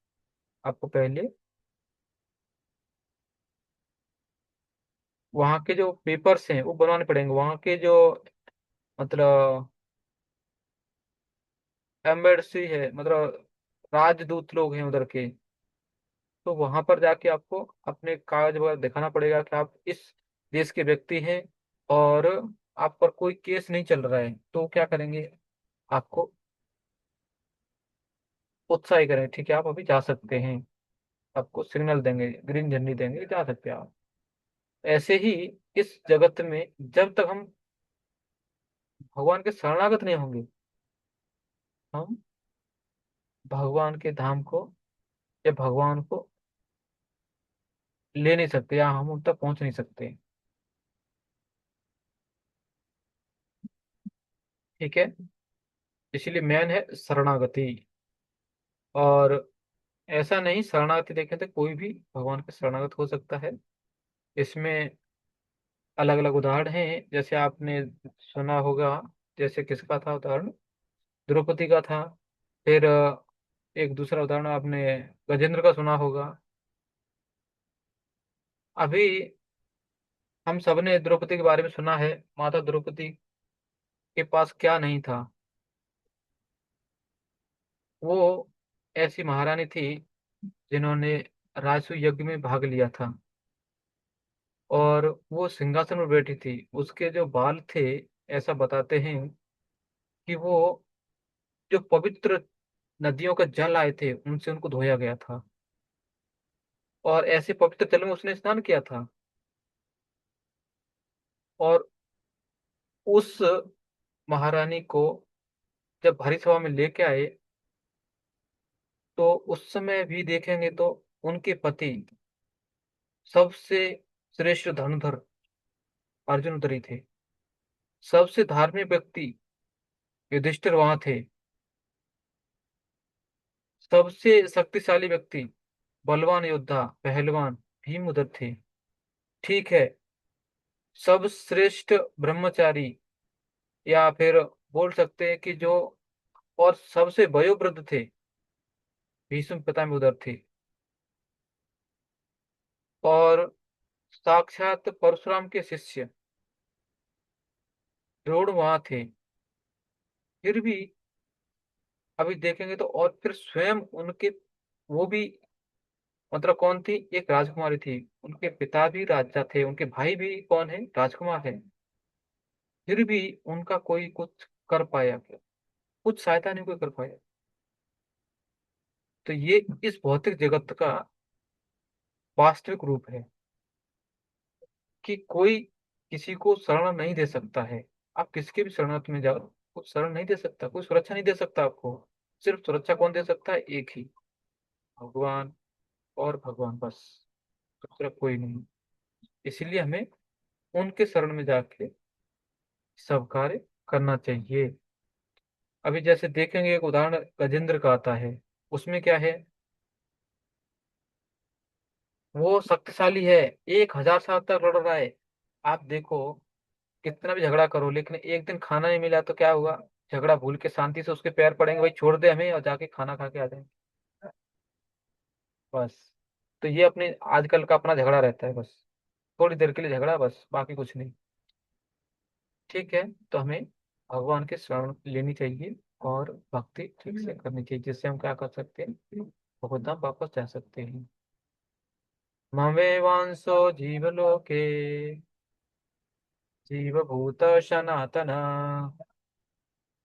आपको पहले वहाँ के जो पेपर्स हैं वो बनवाने पड़ेंगे, वहाँ के जो मतलब एम्बेसी है, मतलब राजदूत लोग हैं उधर के, तो वहां पर जाके आपको अपने कागज वगैरह दिखाना पड़ेगा कि आप इस देश के व्यक्ति हैं, और आप पर कोई केस नहीं चल रहा है। तो क्या करेंगे? आपको उत्साही करें, ठीक है आप अभी जा सकते हैं, आपको सिग्नल देंगे, ग्रीन झंडी देंगे, जा सकते हैं आप। ऐसे ही इस जगत में जब तक हम भगवान के शरणागत नहीं होंगे, हम भगवान के धाम को या भगवान को ले नहीं सकते, या हम उन तक पहुंच नहीं सकते। ठीक है, इसीलिए मेन है शरणागति। और ऐसा नहीं, शरणागति देखें तो कोई भी भगवान के शरणागत हो सकता है। इसमें अलग अलग उदाहरण हैं, जैसे आपने सुना होगा, जैसे किसका था उदाहरण? द्रौपदी का था। फिर एक दूसरा उदाहरण आपने गजेंद्र का सुना होगा। अभी हम सबने द्रौपदी के बारे में सुना है। माता द्रौपदी के पास क्या नहीं था? वो ऐसी महारानी थी जिन्होंने राजसूय यज्ञ में भाग लिया था, और वो सिंहासन पर बैठी थी। उसके जो बाल थे, ऐसा बताते हैं कि वो जो पवित्र नदियों का जल आए थे उनसे उनको धोया गया था, और ऐसे पवित्र जल में उसने स्नान किया था। और उस महारानी को जब भरी सभा में लेके आए, तो उस समय भी देखेंगे तो उनके पति सबसे श्रेष्ठ धनुधर अर्जुन उतरी थे। सबसे धार्मिक व्यक्ति युधिष्ठिर वहां थे। सबसे शक्तिशाली व्यक्ति, बलवान योद्धा, पहलवान भीम उधर थे। ठीक है, सब श्रेष्ठ ब्रह्मचारी, या फिर बोल सकते हैं कि जो और सबसे वयोवृद्ध थे, भीष्म पितामह उधर थे। और साक्षात परशुराम के शिष्य द्रोण वहां थे। फिर भी अभी देखेंगे तो, और फिर स्वयं उनके वो भी, मतलब कौन थी, एक राजकुमारी थी। उनके पिता भी राजा थे, उनके भाई भी कौन है, राजकुमार है। फिर भी उनका कोई कुछ कर पाया क्या? कुछ सहायता नहीं कोई कर पाया। तो ये इस भौतिक जगत का वास्तविक रूप है कि कोई किसी को शरण नहीं दे सकता है। आप किसके भी शरणार्थ में जाओ, कुछ शरण नहीं दे सकता, कोई सुरक्षा नहीं दे सकता आपको। सिर्फ सुरक्षा कौन दे सकता है? एक ही, भगवान। और भगवान बस, दूसरा कोई नहीं। इसलिए हमें उनके शरण में जाके सब कार्य करना चाहिए। अभी जैसे देखेंगे, एक उदाहरण गजेंद्र का आता है। उसमें क्या है, वो शक्तिशाली है, 1,000 साल तक लड़ रहा है। आप देखो, कितना भी झगड़ा करो, लेकिन एक दिन खाना नहीं मिला तो क्या हुआ? झगड़ा भूल के शांति से उसके पैर पड़ेंगे, भाई छोड़ दे हमें, और जाके खाना खा के आ जाएंगे। बस। तो ये अपने आजकल का अपना झगड़ा रहता है, बस थोड़ी देर के लिए झगड़ा, बस बाकी कुछ नहीं। ठीक है। तो हमें भगवान की शरण लेनी चाहिए और भक्ति ठीक से करनी चाहिए, जिससे हम क्या कर सकते हैं, बहुत धाम वापस जा सकते हैं। ममे वांसो जीवलोके जीवभूत सनातन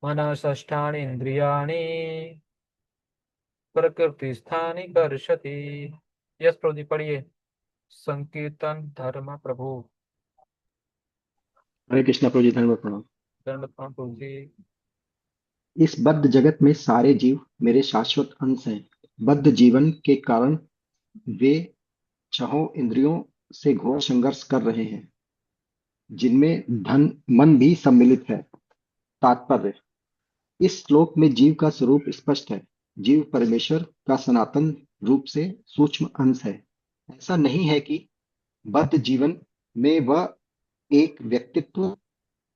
मनः इंद्रियाणि प्रकृतिस्थानि कर्षति। यस प्रभु जी, पढ़िए। संकीर्तन धर्म प्रभु। हरे कृष्णा प्रभु जी, धन्यवाद प्रणाम। दंड प्रभु जी। इस बद्ध जगत में सारे जीव मेरे शाश्वत अंश हैं। बद्ध जीवन के कारण वे छहों इंद्रियों से घोर संघर्ष कर रहे हैं, जिनमें धन मन भी सम्मिलित है। तात्पर्य: इस श्लोक में जीव का स्वरूप स्पष्ट है। जीव परमेश्वर का सनातन रूप से सूक्ष्म अंश है। ऐसा नहीं है कि बद्ध जीवन में वह एक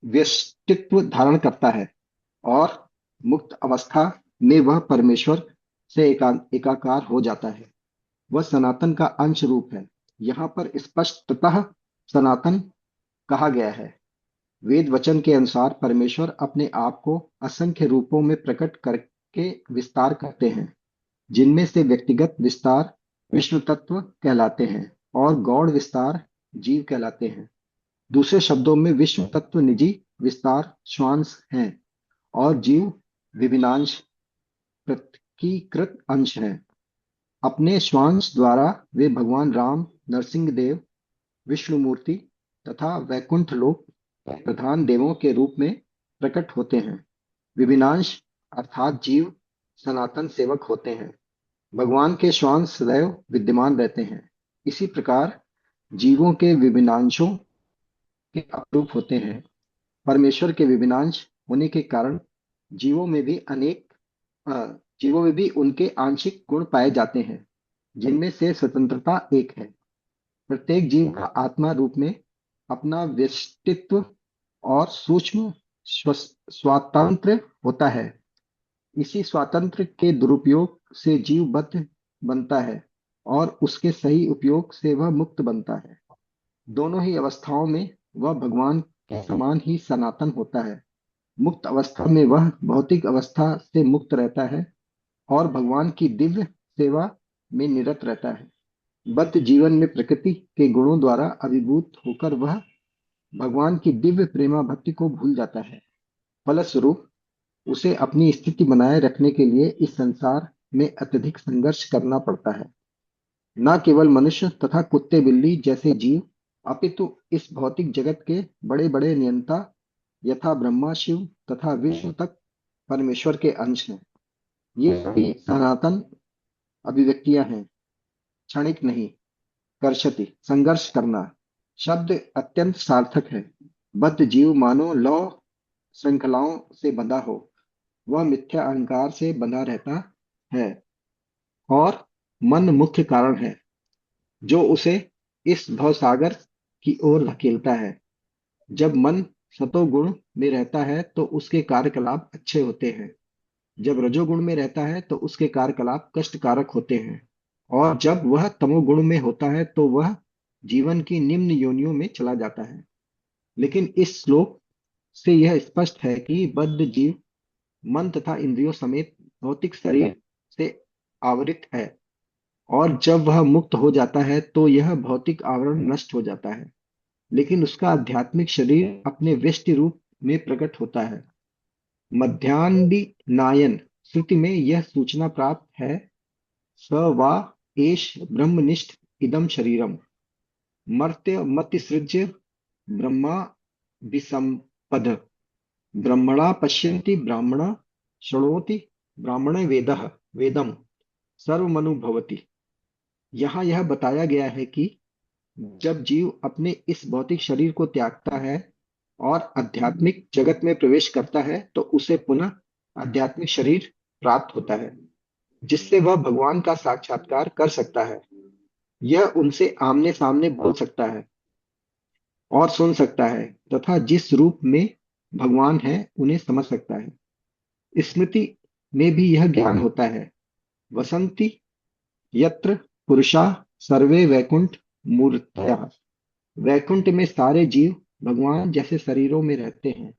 व्यष्टित्व धारण करता है और मुक्त अवस्था में वह परमेश्वर से एकाकार हो जाता है। वह सनातन का अंश रूप है। यहाँ पर स्पष्टतः सनातन कहा गया है। वेद वचन के अनुसार परमेश्वर अपने आप को असंख्य रूपों में प्रकट करके विस्तार करते हैं, जिनमें से व्यक्तिगत विस्तार विष्णु तत्व कहलाते हैं और गौड़ विस्तार जीव कहलाते हैं। दूसरे शब्दों में विश्व तत्व निजी विस्तार श्वांश हैं और जीव विभिन्नांश पृथकीकृत अंश हैं। अपने श्वांश द्वारा वे भगवान राम, नरसिंहदेव, विष्णुमूर्ति तथा वैकुंठ लोक के प्रधान देवों के रूप में प्रकट होते हैं। विभिन्नांश अर्थात जीव सनातन सेवक होते हैं। भगवान के श्वांश सदैव विद्यमान रहते हैं। इसी प्रकार जीवों के विभिन्नांशों के अपरूप होते हैं। परमेश्वर के विभिन्नांश होने के कारण जीवों में भी जीवों में भी उनके आंशिक गुण पाए जाते हैं, जिनमें से स्वतंत्रता एक है। प्रत्येक जीव का आत्मा रूप में अपना व्यष्टित्व और सूक्ष्म स्वातंत्र होता है। इसी स्वातंत्र के दुरुपयोग से जीव बद्ध बनता है और उसके सही उपयोग से वह मुक्त बनता है। दोनों ही अवस्थाओं में वह भगवान के समान ही सनातन होता है। मुक्त अवस्था में वह भौतिक अवस्था से मुक्त रहता है और भगवान की दिव्य सेवा में निरत रहता है। बद्ध जीवन में प्रकृति के गुणों द्वारा अभिभूत होकर वह भगवान की दिव्य प्रेमा भक्ति को भूल जाता है। फलस्वरूप उसे अपनी स्थिति बनाए रखने के लिए इस संसार में अत्यधिक संघर्ष करना पड़ता है। न केवल मनुष्य तथा कुत्ते बिल्ली जैसे जीव, अपितु इस भौतिक जगत के बड़े बड़े नियंता यथा ब्रह्मा, शिव तथा विष्णु तक परमेश्वर के अंश हैं। ये सभी सनातन अभिव्यक्तियां हैं, क्षणिक नहीं। कर्षति संघर्ष करना शब्द अत्यंत सार्थक है। बद्ध जीव मानो लौ श्रृंखलाओं से बंधा हो। वह मिथ्या अहंकार से बंधा रहता है और मन मुख्य कारण है जो उसे इस भवसागर की ओर धकेलता है। जब मन सतोगुण में रहता है तो उसके कार्यकलाप अच्छे होते हैं। जब रजोगुण में रहता है तो उसके कार्यकलाप कष्टकारक होते हैं और जब वह तमोगुण में होता है तो वह जीवन की निम्न योनियों में चला जाता है। लेकिन इस श्लोक से यह स्पष्ट है कि बद्ध जीव मन तथा इंद्रियों समेत भौतिक शरीर से आवृत है और जब वह मुक्त हो जाता है तो यह भौतिक आवरण नष्ट हो जाता है, लेकिन उसका आध्यात्मिक शरीर अपने व्यष्टि रूप में प्रकट होता है। मध्यान्ह श्रुति में यह सूचना प्राप्त है, स वा एष ब्रह्मनिष्ठ इदं शरीरम मर्त्यमतिसृज्य ब्रह्मा विसम्पद ब्रह्मणा पश्यन्ति ब्राह्मण शृणोति ब्राह्मण वेदम सर्वमनुभवति। यहाँ यह बताया गया है कि जब जीव अपने इस भौतिक शरीर को त्यागता है और आध्यात्मिक जगत में प्रवेश करता है तो उसे पुनः आध्यात्मिक शरीर प्राप्त होता है, जिससे वह भगवान का साक्षात्कार कर सकता है। यह उनसे आमने सामने बोल सकता है और सुन सकता है तथा जिस रूप में भगवान है उन्हें समझ सकता है। स्मृति में भी यह ज्ञान होता है। वसंती यत्र पुरुषा सर्वे वैकुंठ मूर्तयः। वैकुंठ में सारे जीव भगवान जैसे शरीरों में रहते हैं।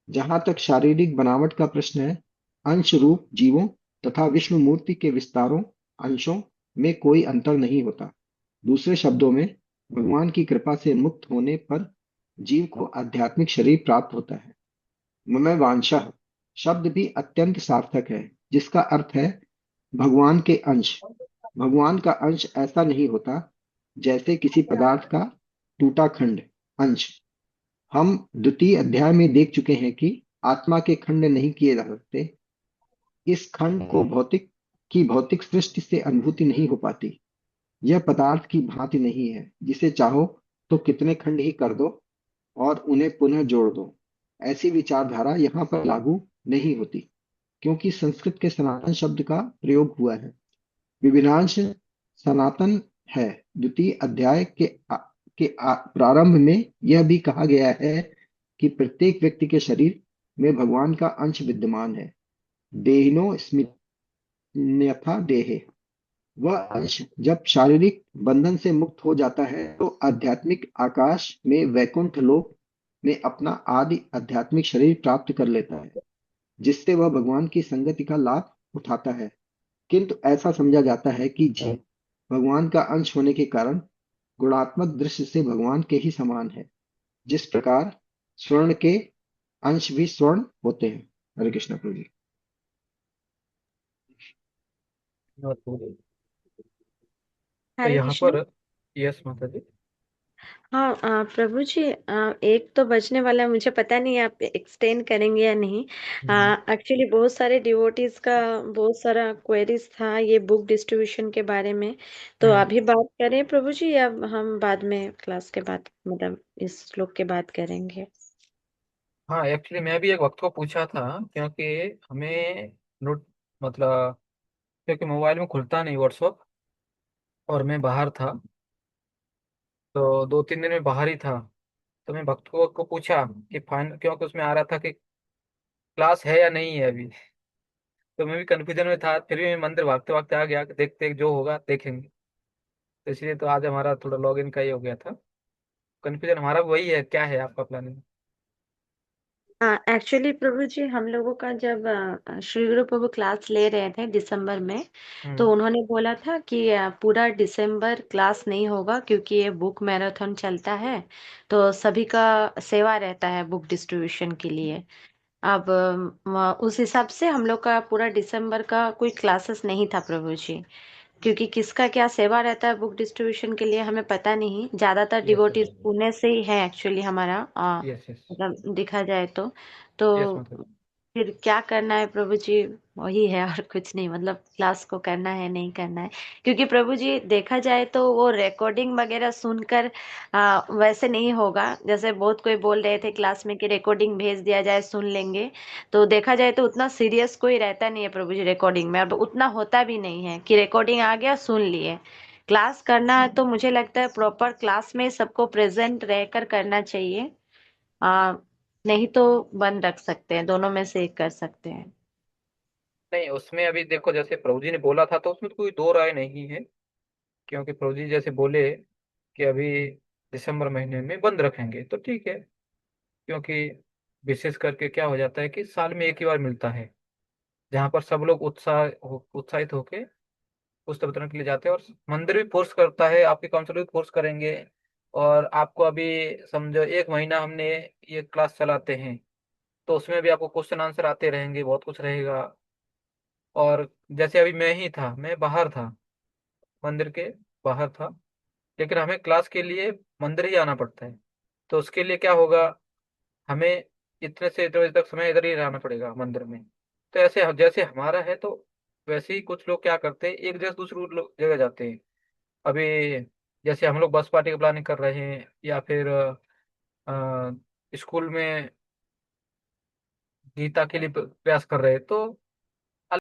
जहां तक शारीरिक बनावट का प्रश्न है, अंश रूप जीवों तथा विष्णु मूर्ति के विस्तारों अंशों में कोई अंतर नहीं होता। दूसरे शब्दों में, भगवान की कृपा से मुक्त होने पर जीव को आध्यात्मिक शरीर प्राप्त होता है। मम वांछः शब्द भी अत्यंत सार्थक है, जिसका अर्थ है भगवान के अंश। भगवान का अंश ऐसा नहीं होता जैसे किसी पदार्थ का टूटा खंड अंश। हम द्वितीय अध्याय में देख चुके हैं कि आत्मा के खंड नहीं किए जा सकते। इस खंड को भौतिक सृष्टि से अनुभूति नहीं हो पाती। यह पदार्थ की भांति नहीं है जिसे चाहो तो कितने खंड ही कर दो और उन्हें पुनः जोड़ दो। ऐसी विचारधारा यहाँ पर लागू नहीं होती, क्योंकि संस्कृत के सनातन शब्द का प्रयोग हुआ है। विभिन्नांश सनातन है। द्वितीय अध्याय के प्रारंभ में यह भी कहा गया है कि प्रत्येक व्यक्ति के शरीर में भगवान का अंश विद्यमान है। देहिनो स्मिन्यथा देहे। वह अंश जब शारीरिक बंधन से मुक्त हो जाता है तो आध्यात्मिक आकाश में वैकुंठ लोक में अपना आदि आध्यात्मिक शरीर प्राप्त कर लेता है, जिससे वह भगवान की संगति का लाभ उठाता है। किंतु ऐसा समझा जाता है कि जीव भगवान का अंश होने के कारण गुणात्मक दृष्टि से भगवान के ही समान है, जिस प्रकार स्वर्ण के अंश भी स्वर्ण होते हैं। हरे कृष्ण प्रभु जी। तो हरे यहाँ कृष्ण। पर यस माता जी। हाँ प्रभु जी, एक तो बजने वाला है, मुझे पता नहीं आप एक्सटेंड करेंगे या नहीं। एक्चुअली बहुत सारे डिवोटीज का बहुत सारा क्वेरीज था ये बुक डिस्ट्रीब्यूशन के बारे में। तो हम्म। अभी बात करें प्रभु जी, या हम बाद में क्लास के बाद मतलब इस श्लोक के बाद करेंगे? हाँ, एक्चुअली मैं भी एक वक्त को पूछा था, क्योंकि हमें नोट मतलब क्योंकि मोबाइल में खुलता नहीं व्हाट्सअप, और मैं बाहर था, तो 2-3 दिन में बाहर ही था। तो मैं भक्त को पूछा कि फाइन, क्योंकि उसमें आ रहा था कि क्लास है या नहीं है अभी। तो मैं भी कंफ्यूजन में था, फिर भी मैं मंदिर भागते भागते आ गया कि देखते जो होगा देखेंगे। तो इसलिए तो आज हमारा थोड़ा लॉगिन का ही हो गया था। कंफ्यूजन हमारा भी वही है, क्या है आपका प्लानिंग? हाँ एक्चुअली प्रभु जी, हम लोगों का जब श्री गुरु प्रभु क्लास ले रहे थे दिसंबर में, तो हम्म। उन्होंने बोला था कि पूरा दिसंबर क्लास नहीं होगा क्योंकि ये बुक मैराथन चलता है, तो सभी का सेवा रहता है बुक डिस्ट्रीब्यूशन के लिए। अब उस हिसाब से हम लोग का पूरा दिसंबर का कोई क्लासेस नहीं था प्रभु जी, क्योंकि किसका क्या सेवा रहता है बुक डिस्ट्रीब्यूशन के लिए हमें पता नहीं। ज्यादातर यस यस डिवोटीज पुणे से ही है एक्चुअली हमारा, यस यस मतलब देखा जाए तो। यस तो मतलब। फिर क्या करना है प्रभु जी, वही है और कुछ नहीं, मतलब क्लास को करना है नहीं करना है। क्योंकि प्रभु जी देखा जाए तो वो रिकॉर्डिंग वगैरह सुनकर वैसे नहीं होगा, जैसे बहुत कोई बोल रहे थे क्लास में कि रिकॉर्डिंग भेज दिया जाए सुन लेंगे। तो देखा जाए तो उतना सीरियस कोई रहता नहीं है प्रभु जी रिकॉर्डिंग में, और उतना होता भी नहीं है कि रिकॉर्डिंग आ गया सुन लिए। क्लास करना है तो मुझे लगता है प्रॉपर क्लास में सबको प्रेजेंट रहकर करना चाहिए। नहीं तो बंद रख सकते हैं, दोनों में से एक कर सकते हैं। नहीं, उसमें अभी देखो, जैसे प्रभु जी ने बोला था तो उसमें तो कोई दो राय नहीं है। क्योंकि प्रभु जी जैसे बोले कि अभी दिसंबर महीने में बंद रखेंगे तो ठीक है। क्योंकि विशेष करके क्या हो जाता है कि साल में एक ही बार मिलता है, जहाँ पर सब लोग उत्साहित होके पुस्तक वितरण के लिए जाते हैं, और मंदिर भी फोर्स करता है, आपके काउंसलर भी फोर्स करेंगे। और आपको अभी समझो 1 महीना हमने ये क्लास चलाते हैं, तो उसमें भी आपको क्वेश्चन आंसर आते रहेंगे, बहुत कुछ रहेगा। और जैसे अभी मैं ही था, मैं बाहर था, मंदिर के बाहर था, लेकिन हमें क्लास के लिए मंदिर ही आना पड़ता है। तो उसके लिए क्या होगा, हमें इतने से इतने बजे तक समय इधर ही रहना पड़ेगा मंदिर में। तो ऐसे जैसे हमारा है, तो वैसे ही कुछ लोग क्या करते हैं, एक जगह से दूसरी जगह जाते हैं। अभी जैसे हम लोग बस पार्टी की प्लानिंग कर रहे हैं, या फिर स्कूल में गीता के लिए प्रयास कर रहे हैं, तो